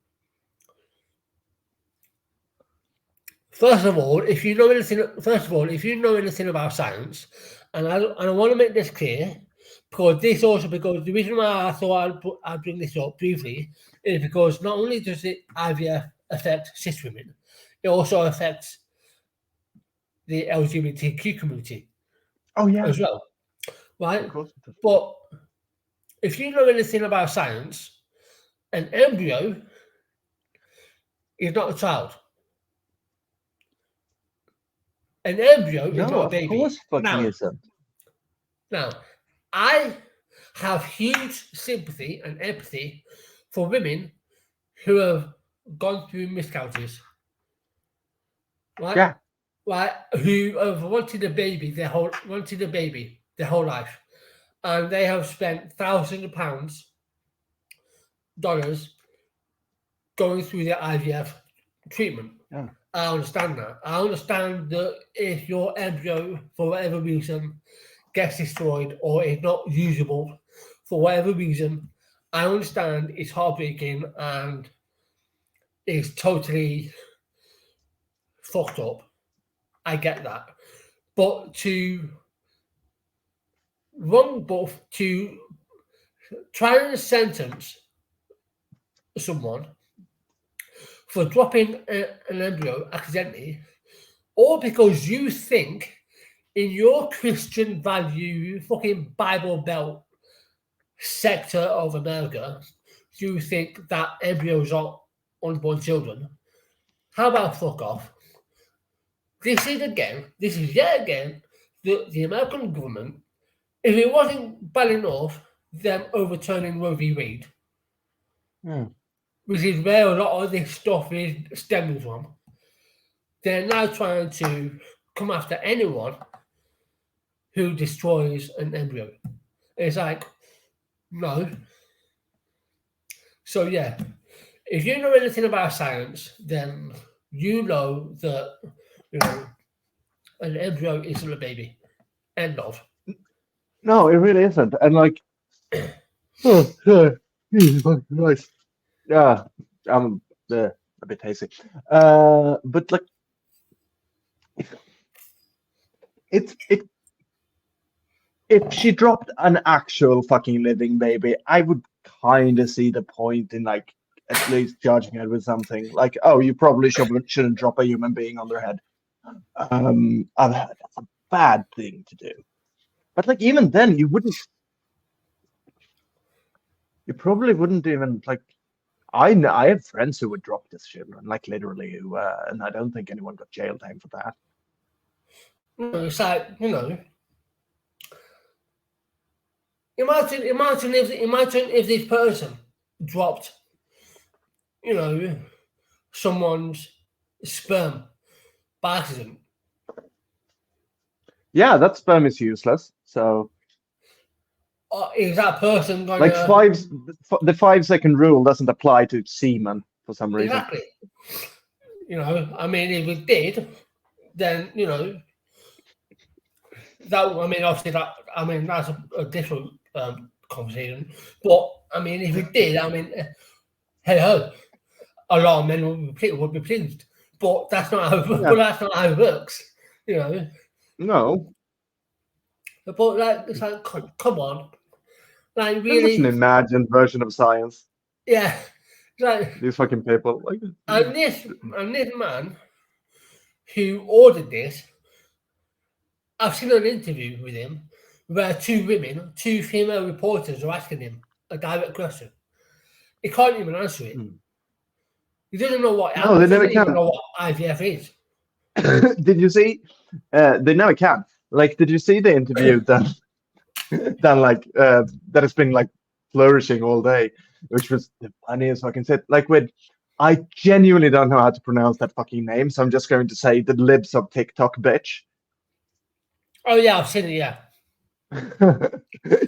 First of all, if you know anything about science, and I want to make this clear, because the reason why I thought I'd bring this up briefly is because not only does the IVF affect cis women, it also affects the LGBTQ community. Oh yeah, as well, right? Of course. But if you know anything about science, an embryo is not a child. An embryo is not a baby. Of course, fucking isn't. Now, I have huge sympathy and empathy for women who have gone through miscarriages, right? Yeah. Right, who have wanted a baby their whole life, and they have spent thousands of dollars going through their IVF treatment. Yeah. I understand that. I understand that if your embryo, for whatever reason, gets destroyed or is not usable for whatever reason, I understand it's heartbreaking and it's totally fucked up. I get that. But to try and sentence someone for dropping an embryo accidentally, or because you think in your Christian value, fucking Bible Belt sector of America, you think that embryos are unborn children, how about fuck off? This is yet again the American government, if it wasn't bad enough, them overturning Roe v. Wade, which is where a lot of this stuff is stemming from, they're now trying to come after anyone who destroys an embryo. It's like, no. So yeah, if you know anything about science, then you know that an embryo isn't a baby. End of. No, it really isn't. And like, oh, sorry. Jesus fucking Christ. Yeah, I'm a bit hazy. But like, if she dropped an actual fucking living baby, I would kind of see the point in like at least judging her with something like, oh, you probably shouldn't drop a human being on their head. I've heard that's a bad thing to do. But like even then, you probably wouldn't even like. I have friends who would drop this children, like literally, who, and I don't think anyone got jail time for that. It's like, imagine if this person dropped, someone's sperm by accident. Yeah, that sperm is useless. So Is that person going like to the 5 second rule doesn't apply to semen for some reason. exactly? I mean, if it did, then that. I mean, obviously that's a different conversation. But I mean, if it did, I mean, hey ho, a lot of men would be pleased. But that's not how. Yeah. But that's not how it works. No. But like, it's like, come on, like It's really, just an imagined version of science. yeah. Like These fucking people, like, and this man who ordered this, I've seen an interview with him where two female reporters are asking him a direct question. He can't even answer it. He doesn't know what. No, they never doesn't even can. know what IVF is. Did you see? They never can. Like, did you see the interview that has been like flourishing all day, which was the funniest fucking shit. Like I genuinely don't know how to pronounce that fucking name, so I'm just going to say the libs of TikTok bitch. Oh yeah, I've seen it. Yeah.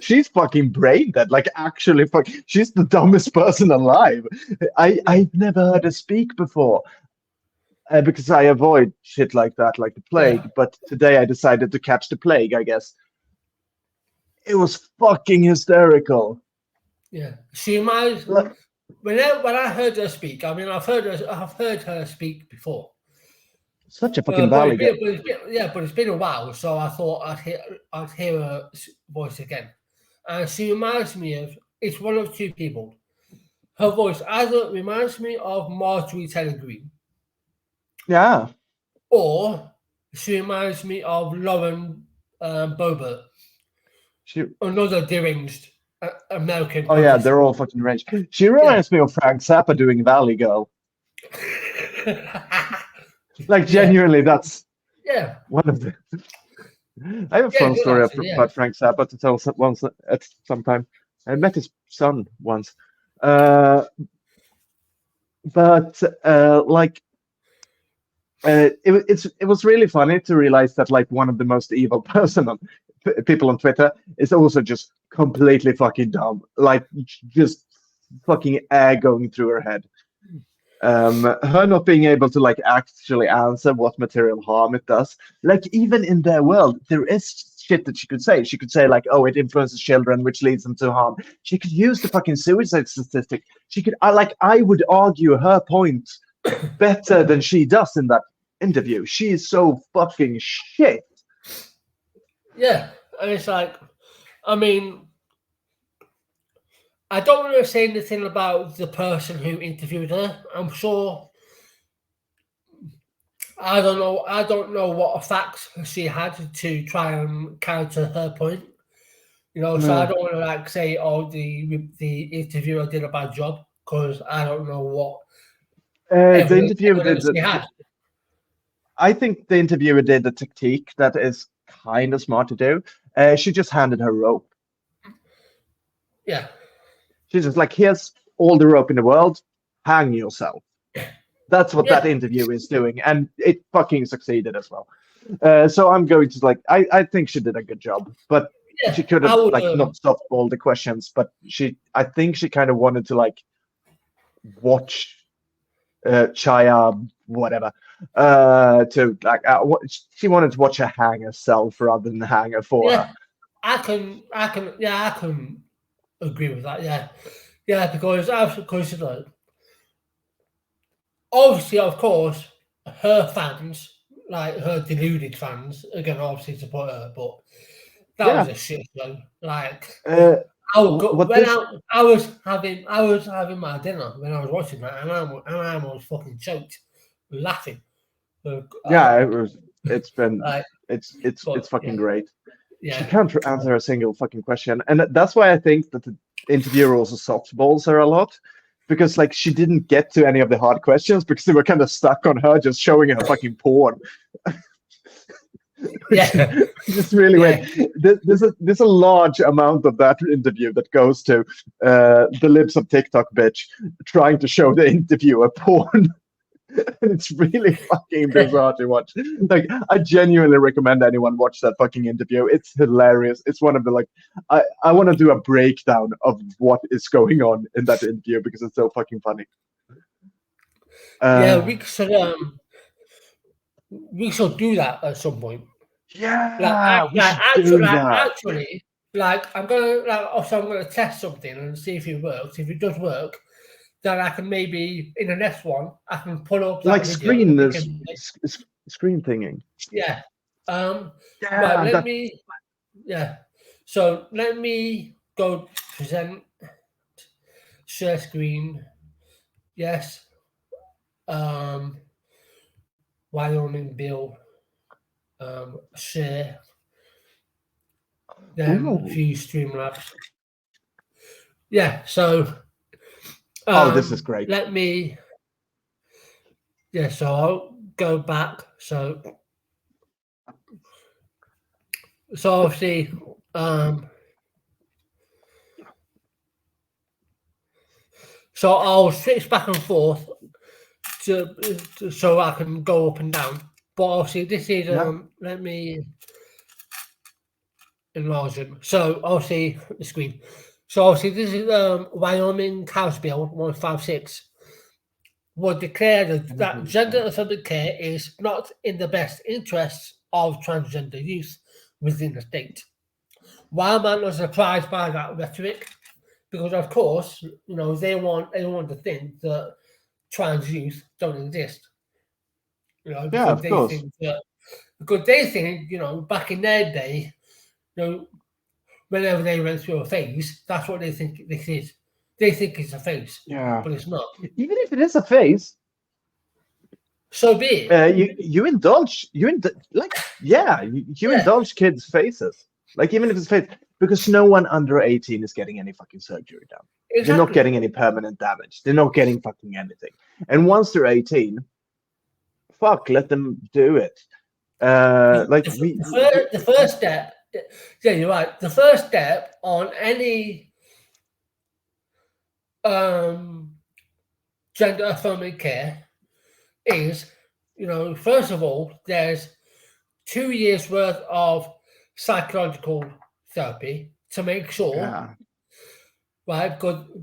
She's fucking brain dead. Like actually, she's the dumbest person alive. I've never heard her speak before. Because I avoid shit like that, like the plague. Yeah. But today I decided to catch the plague, I guess. It was fucking hysterical. Yeah. She might. When I heard her speak, I mean, I've heard her speak before. Such a fucking valley girl. But it's been a while, so I thought I'd hear her voice again. And she reminds me of, it's one of two people. Her voice either reminds me of Marjorie Taylor Greene. Yeah. Or she reminds me of Lauren Boebert. Another deranged American. Oh yeah, they're all fucking deranged. She reminds me of Frank Zappa doing Valley Girl. Like genuinely, that's one of the. I have a fun story about Frank Zappa to tell once at some time. I met his son once, but like. It was really funny to realize that like one of the most evil people on Twitter is also just completely fucking dumb, like just fucking air going through her head. Her not being able to like actually answer what material harm it does. Like even in their world, there is shit that she could say. She could say like, "Oh, it influences children, which leads them to harm." She could use the fucking suicide statistic. She could, I would argue her point better than she does in that interview. She is so fucking shit. Yeah, and it's like, I mean, I don't want to say anything about the person who interviewed her. I'm sure. I don't know what facts she had to try and counter her point. So I don't want to like say, "Oh, the interviewer did a bad job," because I don't know what the interviewer did. She had. I think the interviewer did a technique that is kind of smart to do. She just handed her rope. Yeah. She's just like, "Here's all the rope in the world. Hang yourself." That's what that interview is doing, and it fucking succeeded as well. So I'm going to like, I think she did a good job, but she could have not stopped all the questions. But I think she kind of wanted to like watch Chaya whatever to like she wanted to watch her hang herself rather than hang her for her. I can agree with that. Yeah, because obviously, of course, her fans, like her deluded fans, are going to obviously support her, but that was a shit show. Like, I was having my dinner when I was watching that, and I was fucking choked, laughing. It was It's been Like, it's fucking yeah, great. She yeah, can't answer a single fucking question, and that's why I think that the interviewer also softballs her a lot, because like she didn't get to any of the hard questions because they were kind of stuck on her just showing her fucking porn, yeah, which is really weird. yeah, There's a large amount of that interview that goes to the lips of TikTok bitch trying to show the interviewer porn. And it's really fucking bizarre to watch. Like, I genuinely recommend anyone watch that fucking interview. It's hilarious. It's one of the like, I want to do a breakdown of what is going on in that interview because it's so fucking funny. yeah. Uh, We should do that at some point. yeah, we should do that. Actually, I'm gonna test something and see if it works. If it does work, then I can maybe in the next one I can pull up Like that video and we can, screen thinging. yeah. Right. Yeah, that. Yeah. So let me go present, share screen. Yes. Um, Wyoming Bill. Share. Then Ooh. view Streamlabs. Yeah. So Oh, this is great. let me. Yeah. So I'll go back. So obviously, so I'll switch back and forth so I can go up and down. But obviously, this is let me enlarge it. So obviously the screen. So obviously this is Wyoming House Bill 156 would declare that gender affirming care is not in the best interests of transgender youth within the state. Wildman was surprised by that rhetoric because, of course, they want everyone to think that trans youth don't exist. Yeah, of course. Because they think, back in their day, whenever they went through a phase, that's what they think this is. They think it's a phase, Yeah, but it's not. even if it is a phase, So be it. you indulge you indulge kids' faces, like even if it's phase, because no one under 18 is getting any fucking surgery done. Exactly. They're not getting any permanent damage. They're not getting fucking anything. And once they're 18, fuck, let them do it. The first step. Yeah, you're right. The first step on any gender affirming care is, first of all, there's 2 years worth of psychological therapy to make sure, right?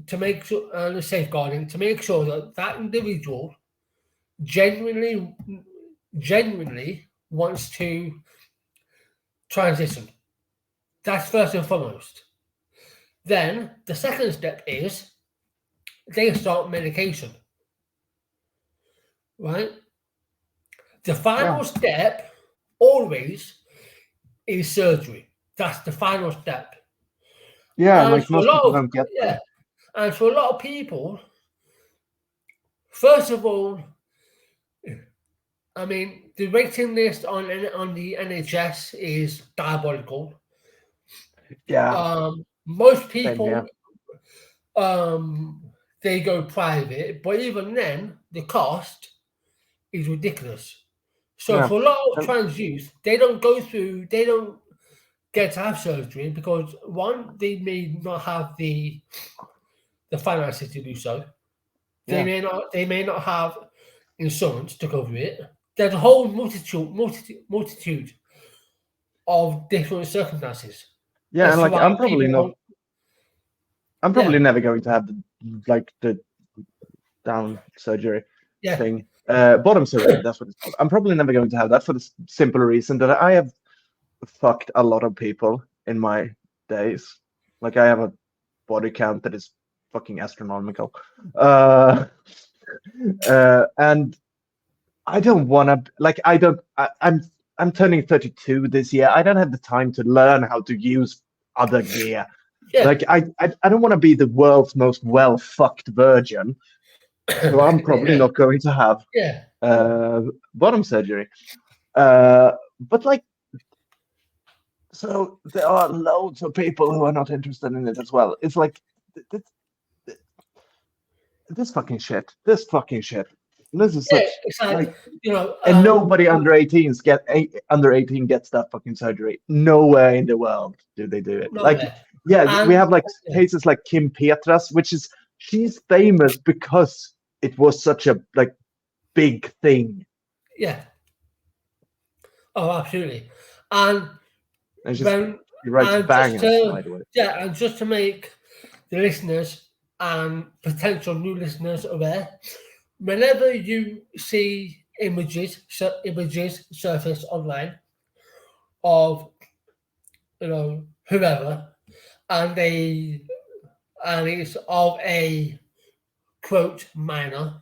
To make sure, safeguarding, to make sure that individual genuinely wants to transition. That's first and foremost. Then the second step is they start medication. Right? The final step always is surgery. That's the final step. Yeah, like most people don't get that. Yeah. And for a lot of people, first of all, I mean, the waiting list on the NHS is diabolical. Yeah. Most people, they go private, but even then, the cost is ridiculous. So for a lot of trans youth, they don't get to have surgery because one, they may not have the finances to do so. They may not have insurance to cover it. There's a whole multitude of different circumstances. Yeah, and like I'm probably never going to have the down surgery thing. Bottom surgery, that's what it's called. I'm probably never going to have that for the simple reason that I have fucked a lot of people in my days. Like I have a body count that is fucking astronomical. And I don't want to I'm turning 32 this year. I don't have the time to learn how to use other gear. Yeah. Like I don't want to be the world's most well fucked virgin. So I'm probably not going to have bottom surgery. But like, so there are loads of people who are not interested in it as well. It's like this, this fucking shit. This fucking shit. This is Yeah, such it's like, like, you know, and nobody under 18 gets that fucking surgery. Nowhere in the world do they do it. Like, nowhere. yeah, we And have like yeah, cases like Kim Petras, which is she's famous because it was such a like big thing, yeah, oh, absolutely. And and when she writes and just bangers, to by the way. yeah, and just to make the listeners and potential new listeners aware, whenever you see images surface online of, you know, whoever, and they and it's of a quote minor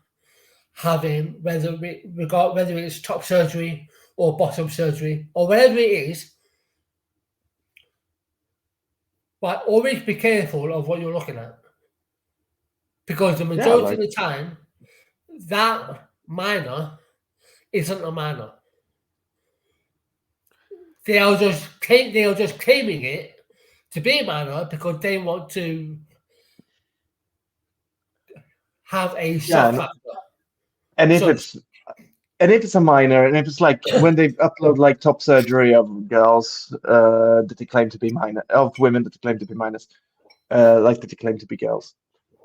having whether it's top surgery or bottom surgery or whatever it is, but always be careful of what you're looking at, because the Yeah, majority like of the time that minor isn't a minor. They are just claiming it to be a minor because they want to have a yeah, shock factor. and if So it's and if it's a minor, and if it's like when they upload like top surgery of girls that they claim to be minor, of women that they claim to be minors, like that they claim to be girls.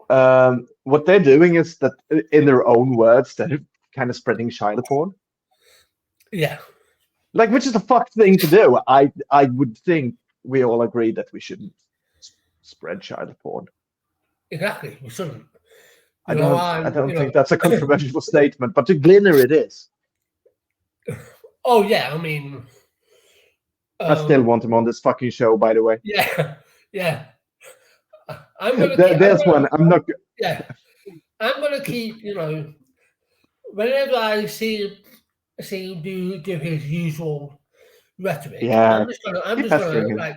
What they're doing is that, in their own words, they're kind of spreading child porn. yeah, Like, which is a fucked thing to do. I would think we all agree that we shouldn't spread child porn. exactly. We shouldn't. I You know, don't I and don't think that's a controversial statement, but to Glinner it is. oh yeah, I mean, I still um, want him on this fucking show, by the way. yeah, yeah. I'm gonna keep. I'm There's gonna one. I'm not. yeah. I'm gonna keep. You know, whenever I see him do his usual rhetoric, Yeah, I'm keep just gonna pestering him. like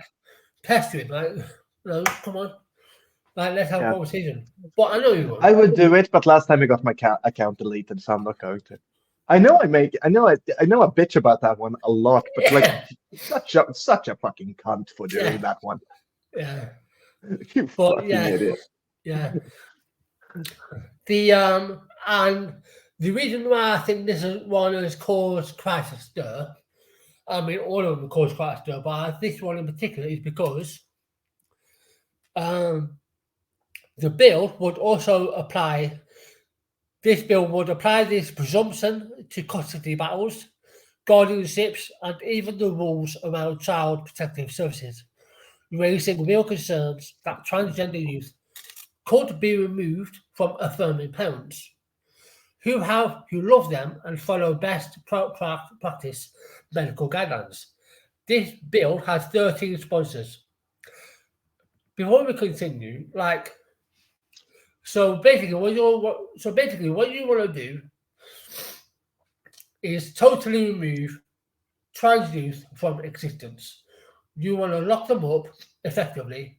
pester him, like, you know, come on, like let's have a Yeah, conversation. But I know you I won't. would do it, but last time I got my account deleted, so I'm not going to. I know I bitch about that one a lot, but like, Yeah, such a fucking cunt for doing yeah, that one. yeah. You But fucking yeah, idiot. yeah. And the reason why I think this is one has caused quite a stir. I mean, all of them cause quite a stir, but this one in particular is because um, the bill would also apply. This bill would apply this presumption to custody battles, guardianships, and even the rules around child protective services, raising real concerns that transgender youth could be removed from affirming parents who love them and follow best practice medical guidelines. This bill has 13 sponsors. Before we continue, like, so basically what you want to do is totally remove trans youth from existence. You want to lock them up effectively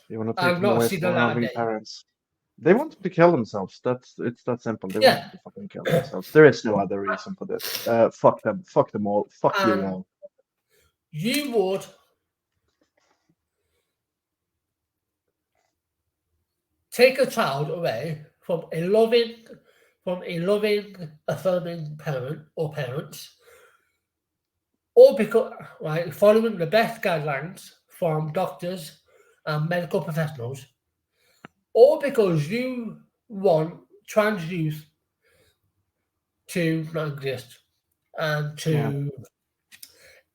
You want to take and them not away see from the their light of loving day. parents. They wanted to kill themselves. It's that simple. They Yeah, wanted to fucking kill themselves. There is no other reason for this. Fuck them. Fuck them all. Fuck you and all. you would take a child away from a loving, affirming parent or parents, or because right, following the best guidelines from doctors and medical professionals, or because you want trans youth to not exist and Yeah, to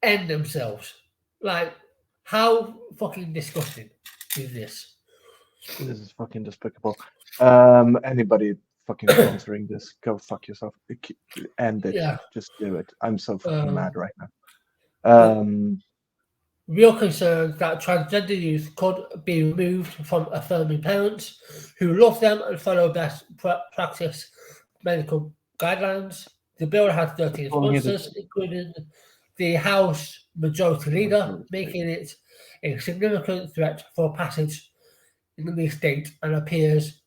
end themselves. Like, how fucking disgusting is this? this is fucking despicable. Anybody fucking sponsoring this, go fuck yourself. End it. Yeah. Just do it. I'm so fucking Um, mad right now. uh, Um, Real concerns that transgender youth could be removed from affirming parents who love them and follow best practice medical guidelines. The bill has 13 calling it sponsors, including the House Majority Leader, a making it a significant threat for passage in the state and appears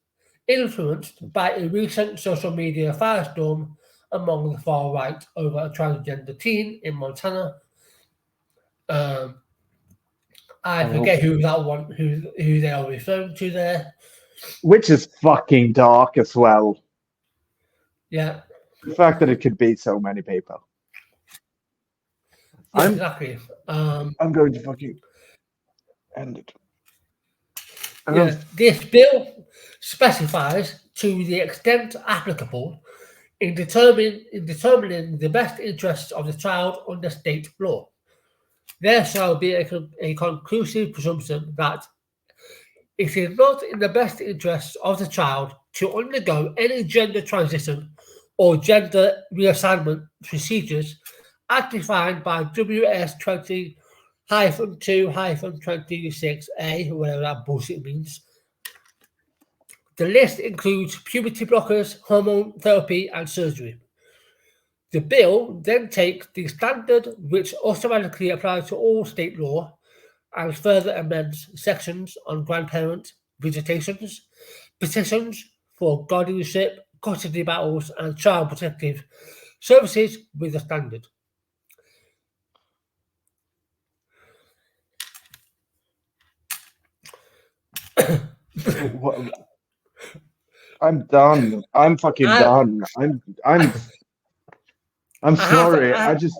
influenced by a recent social media firestorm among the far right over a transgender teen in Montana. I forget who that one, who they are referring to there. Which is fucking dark as well. Yeah. The fact that it could be so many people. Yeah, exactly. I'm going to fucking end it. Yeah, this bill specifies to the extent applicable in determining the best interests of the child under state law. There shall be a conclusive presumption that it is not in the best interests of the child to undergo any gender transition or gender reassignment procedures as defined by WS 20-2-26A, whatever that bullshit means. The list includes puberty blockers, hormone therapy, and surgery. The bill then takes the standard, which automatically applies to all state law, and further amends sections on grandparent visitations, petitions for guardianship, custody battles, and child protective services with the standard. I'm done. I'm fucking done. I'm sorry. I just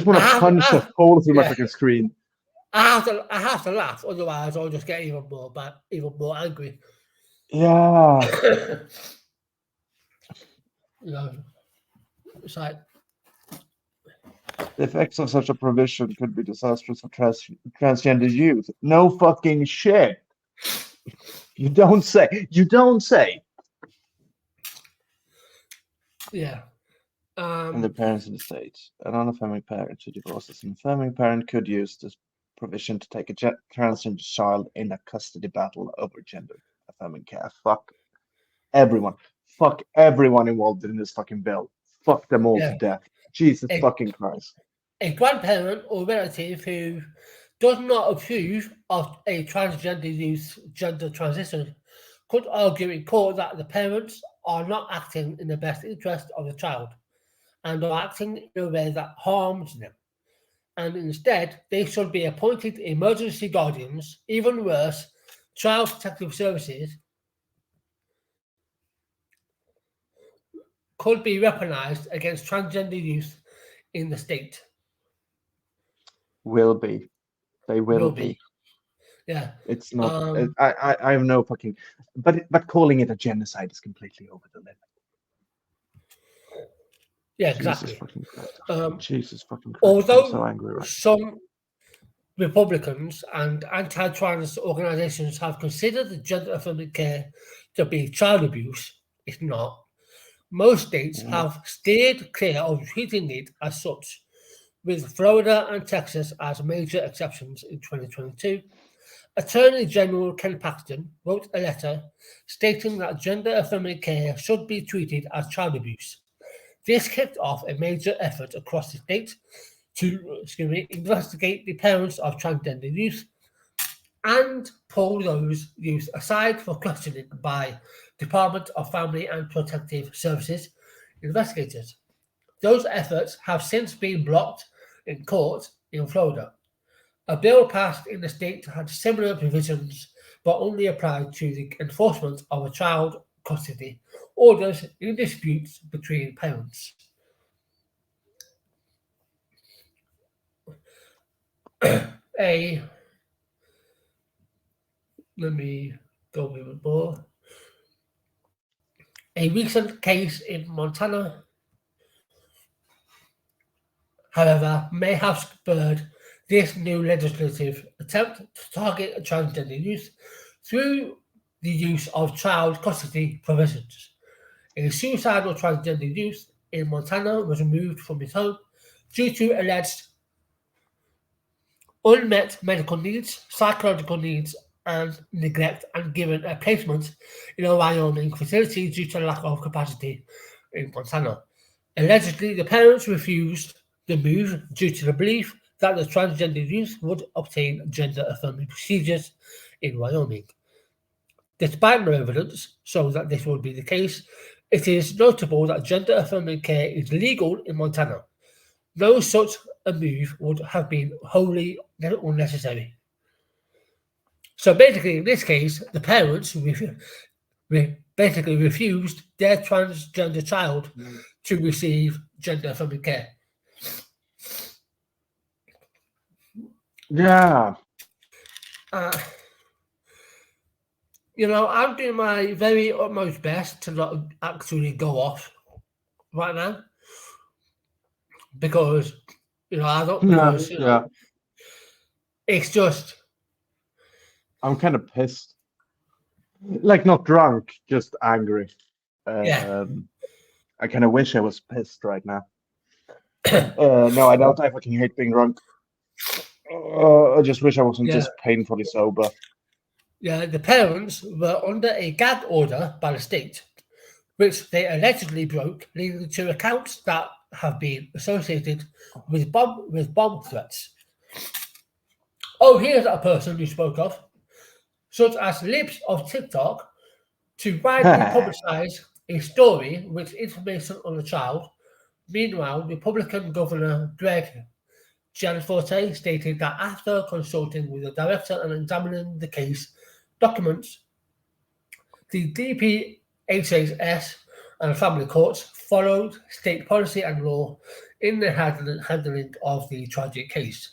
want to punch a hole through my fucking screen. I have to laugh, otherwise I'll just get even more angry. Yeah. It's like the effects of such a provision could be disastrous for transgender youth. No fucking shit. You don't say. You don't say. Yeah. And the parents in the States. An unaffirming parent who divorces an affirming parent could use this provision to take a transgender child in a custody battle over gender affirming care. Fuck everyone. Fuck everyone involved in this fucking bill. Fuck them all to death. Jesus fucking Christ. A grandparent or relative who does not approve of a transgender youth's gender transition could argue in court that the parents are not acting in the best interest of the child and are acting in a way that harms them. And instead, they should be appointed emergency guardians. Even worse, child protective services could be weaponized against transgender youth in the state. Will be. They will be. Yeah. It's not. I have no fucking. But calling it a genocide is completely over the limit. Yeah, exactly. Jesus fucking Christ. Jesus fucking Christ. Although I'm so angry right some Republicans and anti-trans organizations have considered the gender affirming care to be child abuse, it's not. Most states have steered clear of treating it as such, with Florida and Texas as major exceptions in 2022. Attorney General Ken Paxton wrote a letter stating that gender affirming care should be treated as child abuse. This kicked off a major effort across the state to investigate the parents of transgender youth and pull those youth aside for questioning by Department of Family and Protective Services investigators. Those efforts have since been blocked in court in Florida. A bill passed in the state had similar provisions but only applied to the enforcement of a child custody orders in disputes between parents. Let me go a bit more. A recent case in Montana, however, may have spurred this new legislative attempt to target transgender youth through the use of child custody provisions. A suicidal transgender youth in Montana was removed from his home due to alleged unmet medical needs, psychological needs, and neglect, and given a placement in a Wyoming facility due to lack of capacity in Montana. Allegedly, the parents refused the move due to the belief that the transgender youth would obtain gender-affirming procedures in Wyoming. Despite no evidence showing that this would be the case, It is notable that gender affirming care is legal in Montana. No such a move would have been wholly unnecessary. So basically, in this case, the parents basically refused their transgender child to receive gender affirming care. Yeah. Uh, I'm doing my very utmost best to not actually go off right now because, I don't, Yeah. because, Yeah. it's just, I'm kind of pissed. Like not drunk, just angry. yeah, I kind of wish I was pissed right now. No, I don't. I fucking hate being drunk. I just wish I wasn't yeah, just painfully sober. yeah. The parents were under a gag order by the state, which they allegedly broke, leading to accounts that have been associated with bomb threats. Oh, here's a person you spoke of, such as Libs of TikTok, to widely publicize a story with information on the child. Meanwhile, Republican Governor Greg Gianforte stated that after consulting with the director and examining the case documents, the DPHS and family courts followed state policy and law in the handling of the tragic case.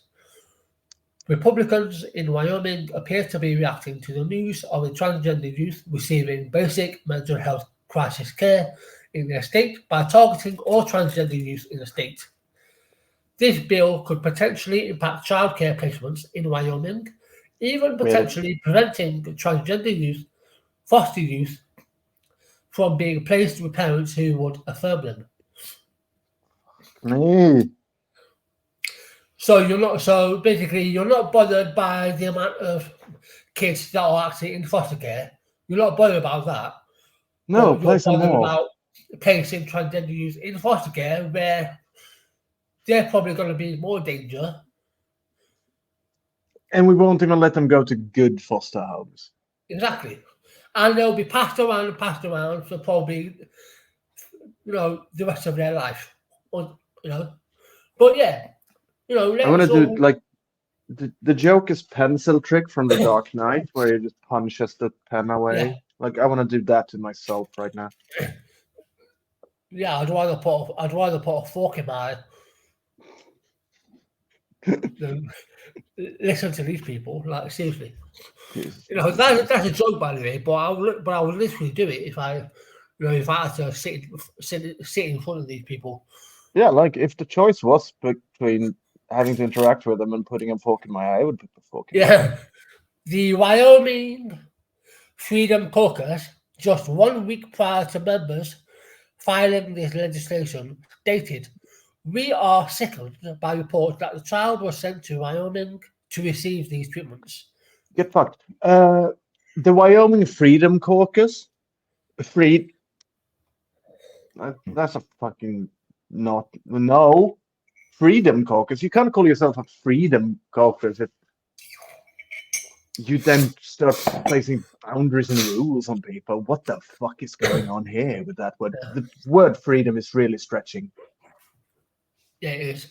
Republicans in Wyoming appear to be reacting to the news of a transgender youth receiving basic mental health crisis care in their state by targeting all transgender youth in the state. This bill could potentially impact childcare placements in Wyoming, even Really? potentially preventing transgender youth, foster youth, from being placed with parents who would affirm them. Me. So basically you're not bothered by the amount of kids that are actually in foster care. You're not bothered about that, No, but play you're some bothered more. about placing transgender youth in foster care where they're probably going to be in more danger. And we won't even let them go to good foster homes. Exactly. And they'll be passed around for probably, the rest of their life. Or, But yeah, I'm let gonna us do all. like the joke is pencil trick from the Dark Knight, where he just punches the pen Yeah, away. Like I want to do that to myself right now. yeah. I'd rather put a fork in my eye than listen to these people. Like seriously, Jesus that's fucking Christ. a joke by the way. But I would literally do it if I had to sit in front of these people. Yeah, like if the choice was between having to interact with them and putting a fork in my eye, I would put the fork in my eye. Yeah, the Wyoming Freedom Caucus, just 1 week prior to members filing this legislation, stated, "We are sickened by reports that the child was sent to Wyoming to receive these treatments." Get fucked. The Wyoming Freedom Caucus, free. That's a fucking not no Freedom Caucus. You can't call yourself a Freedom Caucus if you then start placing boundaries and rules on people. What the fuck is going on here with that word? The word freedom is really stretching. Yeah, it is.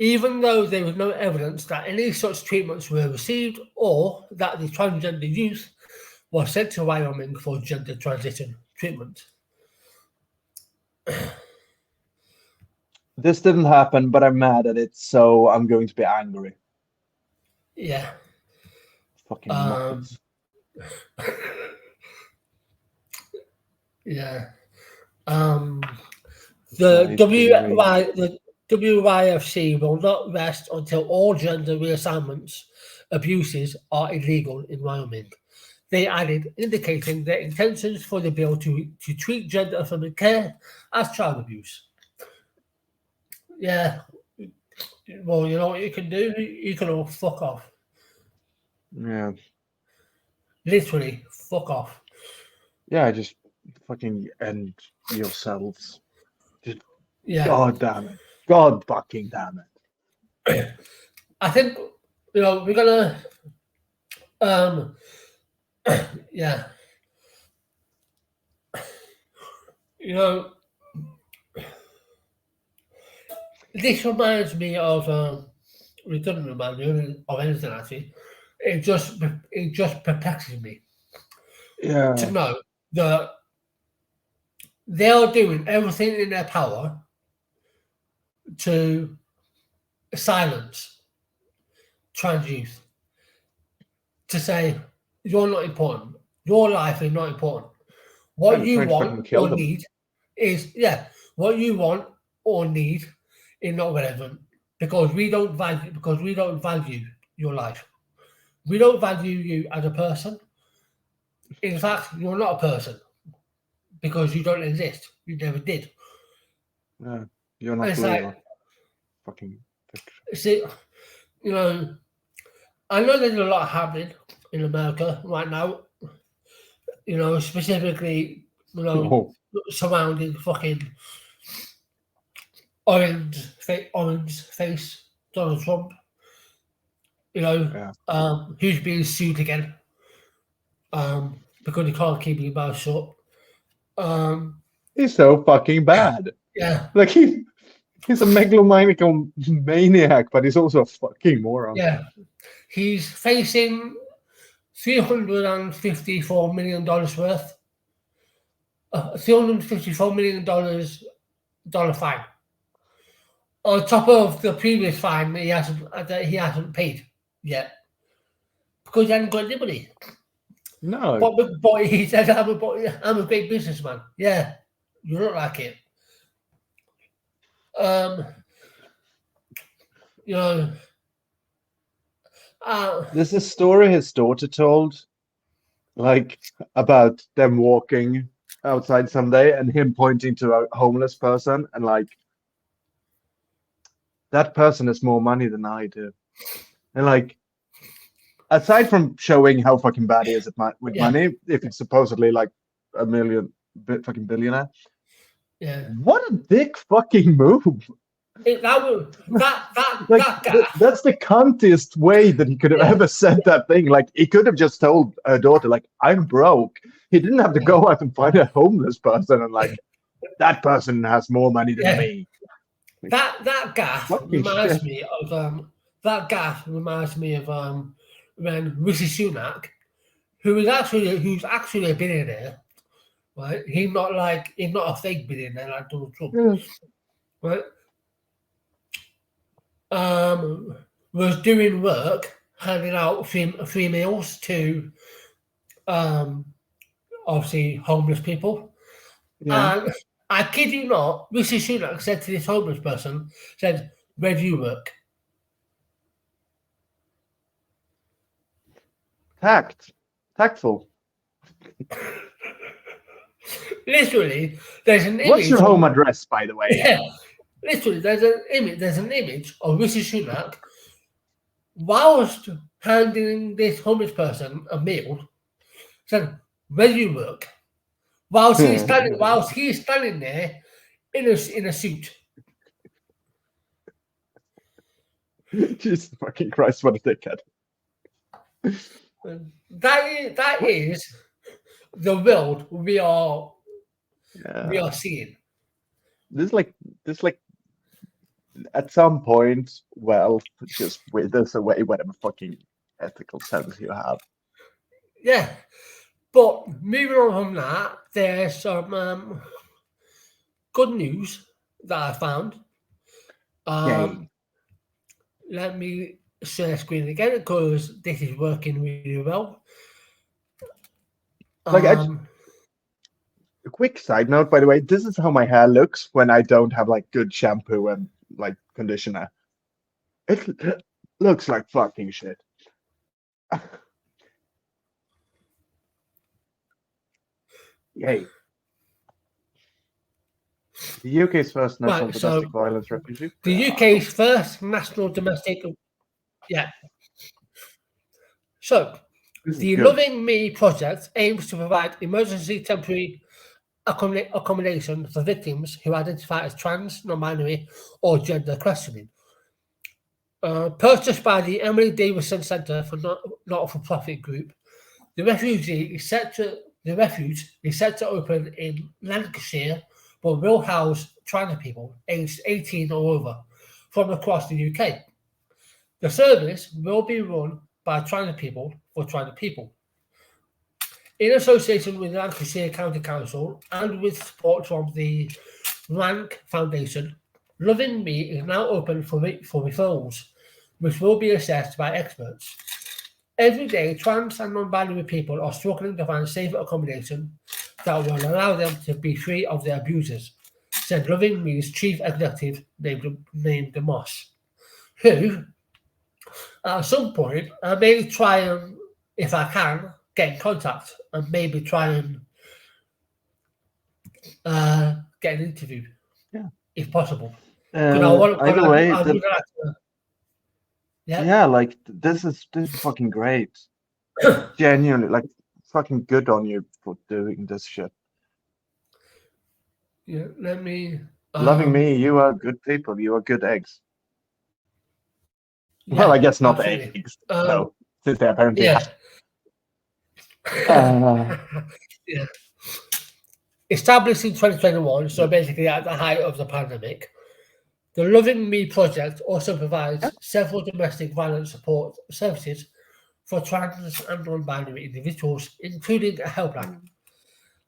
Even though there was no evidence that any such treatments were received or that the transgender youth was sent to Wyoming for gender transition treatment. This didn't happen, but I'm mad at it, so I'm going to be angry. Yeah. Fucking Um, muppets. yeah. The WYFC will not rest until all gender reassignments abuses are illegal in Wyoming. They added, indicating their intentions for the bill to treat gender affirming care as child abuse. Yeah, well, you know what you can do? You can all fuck off. Yeah. Literally, fuck off. Yeah, just fucking end yourselves. Just Yeah. god damn it. God fucking damn it. I think, we're gonna, um, yeah. You know, this reminds me of it doesn't remind me of anything actually. It just perplexes me to Yeah, know that they are doing everything in their power to silence trans youth, to say you're not important, your life is not important. yeah, What they're you trying to want fucking kill or them. need is what you want or need is not relevant because we don't value your life. We don't value you as a person. In fact, you're not a person because you don't exist. You never did. Yeah, you're And not it's like, real. Fucking fiction. see, you know, I know there's a lot happening in America right now. Specifically, Oh, surrounding fucking orange face Donald Trump. yeah. Who's being sued again because he can't keep his mouth shut. Um, He's so fucking bad. yeah, Like he's a megalomaniacal maniac, but he's also a fucking moron. yeah. He's facing $354 million worth, $354 million fine on top of the previous fine that he hasn't paid yet because he hasn't got any money. No, But he says I'm a great businessman. Yeah, you look like it. Um, you know, uh, there's a story his daughter told, like about them walking outside someday and him pointing to a homeless person and like that person has more money than I do. And like aside from showing how fucking bad he is with yeah, money, if it's supposedly like a million fucking billionaire, yeah. what a dick fucking move. That was Like that gaff. that's the cuntiest way that he could have Yeah, ever said that thing. Like he could have just told her daughter, like, I'm broke. He didn't have to yeah, go out and find a homeless person and like that person has more money than yeah. me. Like, That gaff fucking reminds shit. me of when Rishi Sunak, who's actually a billionaire, right? He's not a fake billionaire like Donald Trump, Yeah. right? Um, was doing work handing out free meals to um obviously homeless people. Yeah. And I kid you not, Rishi Sunak said to this homeless person, said, "Where do you work?" Tactful. Literally, there's an What's your image home of address, by the way? yeah, literally there's an image of Rishi Sunak whilst handing this homeless person a meal, said, "Where do you work?" Whilst he's standing there in a suit. Jesus fucking Christ, what a dickhead. That is the world we are Yeah. seeing. This like at some point, wealth just withers away whatever fucking ethical sense you have. Yeah. But moving on from that, there's some good news that I found. Yay. Um, Let me share screen again because this is working really well. Like Um, a quick side note, by the way, this is how my hair looks when I don't have like good shampoo and like conditioner. It looks like fucking shit. Yay. The UK's first national right, domestic so violence refugee. the UK's first national domestic, yeah. So This is the good. Loving Me project aims to provide emergency temporary accommodation for victims who identify as trans, non-binary, or gender questioning. Purchased by the Emily Davison Centre for Not-for-Profit Group, the Refuge is set to open in Lancashire but will house trans people aged 18 or over from across the UK. The service will be run by trans people for trans people. In association with the Lancashire County Council and with support from the Rank Foundation, Loving Me is now open for referrals, which will be assessed by experts. Every day, trans and non-binary people are struggling to find safe accommodation that will allow them to be free of their abusers, said Loving Me's chief executive named Moss, who, at some point, I may try and, if I can, get in contact and maybe try and get an interview, if possible. Either way, I would like to. yeah, like this is fucking great. Genuinely, like fucking good on you for doing this shit. Yeah, let me. Loving Me, you are good people. You are good eggs. Yeah, Well, I guess not absolutely. eggs, though, since they apparently Yeah. are. Yeah. Established in 2021, so basically at the height of the pandemic, the Loving Me project also provides several domestic violence support services for trans and non-binary individuals, including a helpline.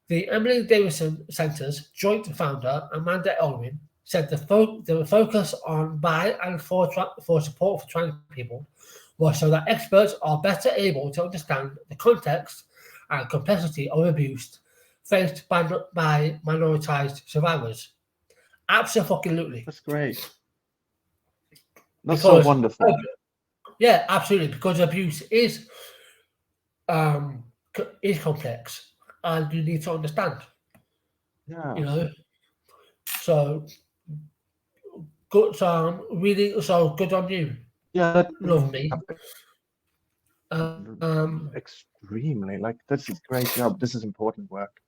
The Emily Davison Centre's joint founder, Amanda Elwin, said the focus on by and for support for trans people was so that experts are better able to understand the context and complexity of abuse faced by minoritized survivors. Absolutely. That's great. That's so wonderful. Yeah, absolutely. Because abuse is complex, and you need to understand. Yeah. You know. So good. So good on you. Yeah, that Love Me. extremely. Like this is great job. This is important work.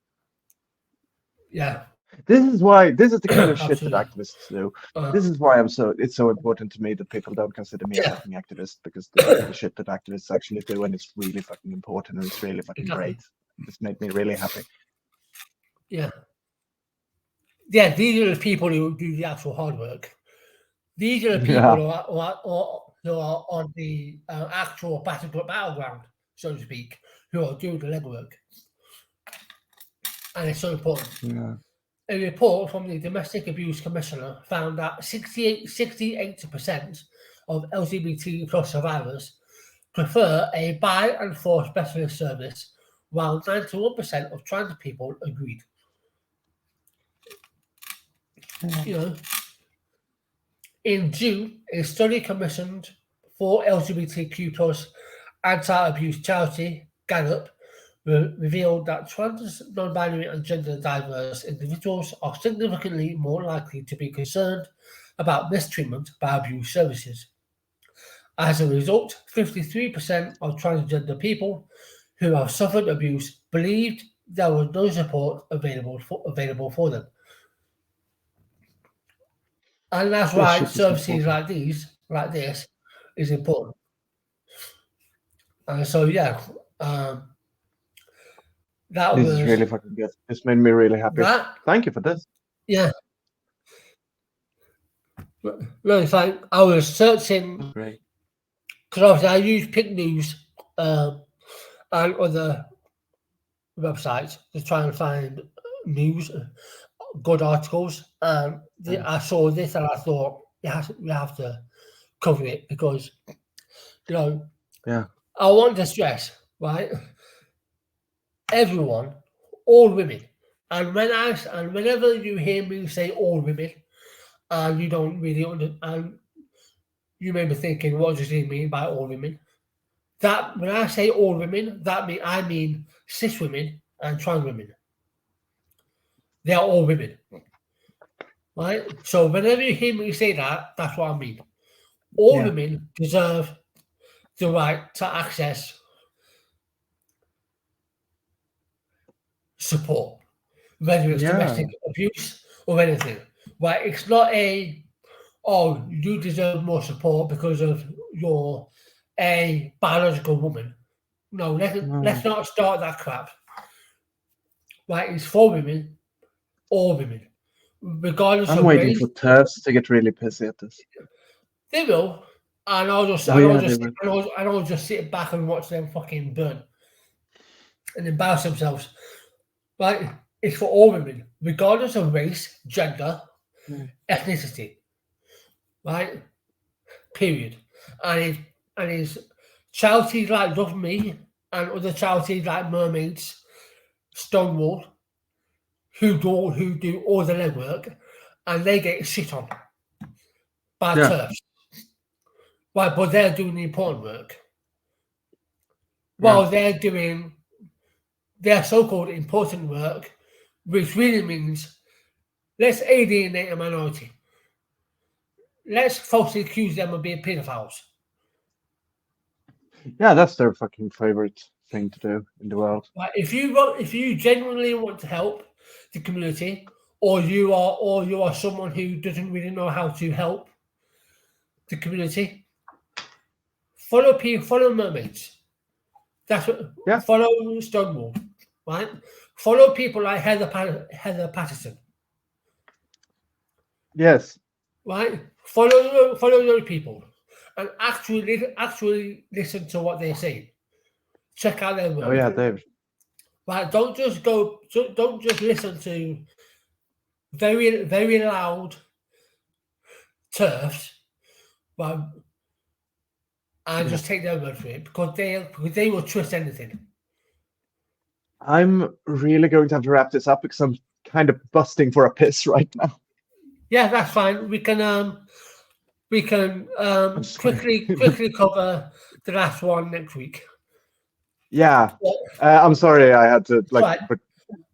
Yeah. This is the kind of shit that activists do. This is why it's so important to me that people don't consider me a fucking activist, because this is the shit that activists actually do, and it's really fucking important, and it's really fucking great. This made me really happy. Yeah. Yeah, these are the people who do the actual hard work. These are the people who are on the actual battleground, so to speak, who are doing the legwork. And it's so important. Yeah. A report from the Domestic Abuse Commissioner found that 68% of LGBT plus survivors prefer a by and for specialist service, while 91% of trans people agreed. You know, in June, a study commissioned for LGBTQ plus anti-abuse charity Gallup revealed that trans, non-binary, and gender-diverse individuals are significantly more likely to be concerned about mistreatment by abuse services. As a result, 53% of transgender people who have suffered abuse believed there was no support available for them. And that's why services like this, is important. And so, yeah, that this was is really fucking good. This made me really happy. Thank you for this. Yeah. No, in fact, I was searching, because obviously I use Pick News and other websites to try and find news, good articles. I saw this and I thought we have to cover it because, I want to stress, right? Everyone, all women, and whenever you hear me say all women, and you don't really understand, you may be thinking, what does he mean by all women? That when I say all women, I mean cis women and trans women. They are all women, right? So whenever you hear me say that, that's what I mean. All women deserve the right to access support, whether it's domestic abuse or anything. Right? It's not you deserve more support because of you're a biological woman. No, let's not start that crap. Right? It's for women, all women. regardless I'm of waiting race. for turfs to get really pissy at this. They will, and I'll just, Oh, and I'll yeah, they just, will. and I'll just sit back and watch them fucking burn and embarrass themselves. Right? It's for all women, regardless of race, gender, Mm. ethnicity. Right? Period. And it's charities like Love Me and other charities like Mermaids, Stonewall, who do all the legwork, and they get shit on by Yeah. turfs. Right, but they're doing the important work. Yeah. While they're doing their so-called important work, which really means let's alienate a minority. Let's falsely accuse them of being pedophiles. Yeah, that's their fucking favorite thing to do in the world. Right? If you genuinely want to help the community, or you are someone who doesn't really know how to help the community, follow mermaids. That's what Yeah. follow Stonewall, right? Follow people like Heather Patterson, Yes. right? Follow those people, and actually listen to what they're saying. Check out their Oh, work, yeah, Dave. right? Don't just listen to very loud turfs, right? And Yeah. just take their word for it because they will twist anything. I'm really going to have to wrap this up because I'm kind of busting for a piss right now. Yeah, that's fine. We can I'm sorry. quickly cover the last one next week. Yeah. Well, I'm sorry I had to, like, right. but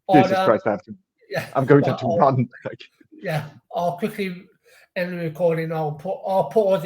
On, Jesus Christ, yeah, I'm going to well, have to run. Like, yeah. I'll quickly end the recording. I'll put all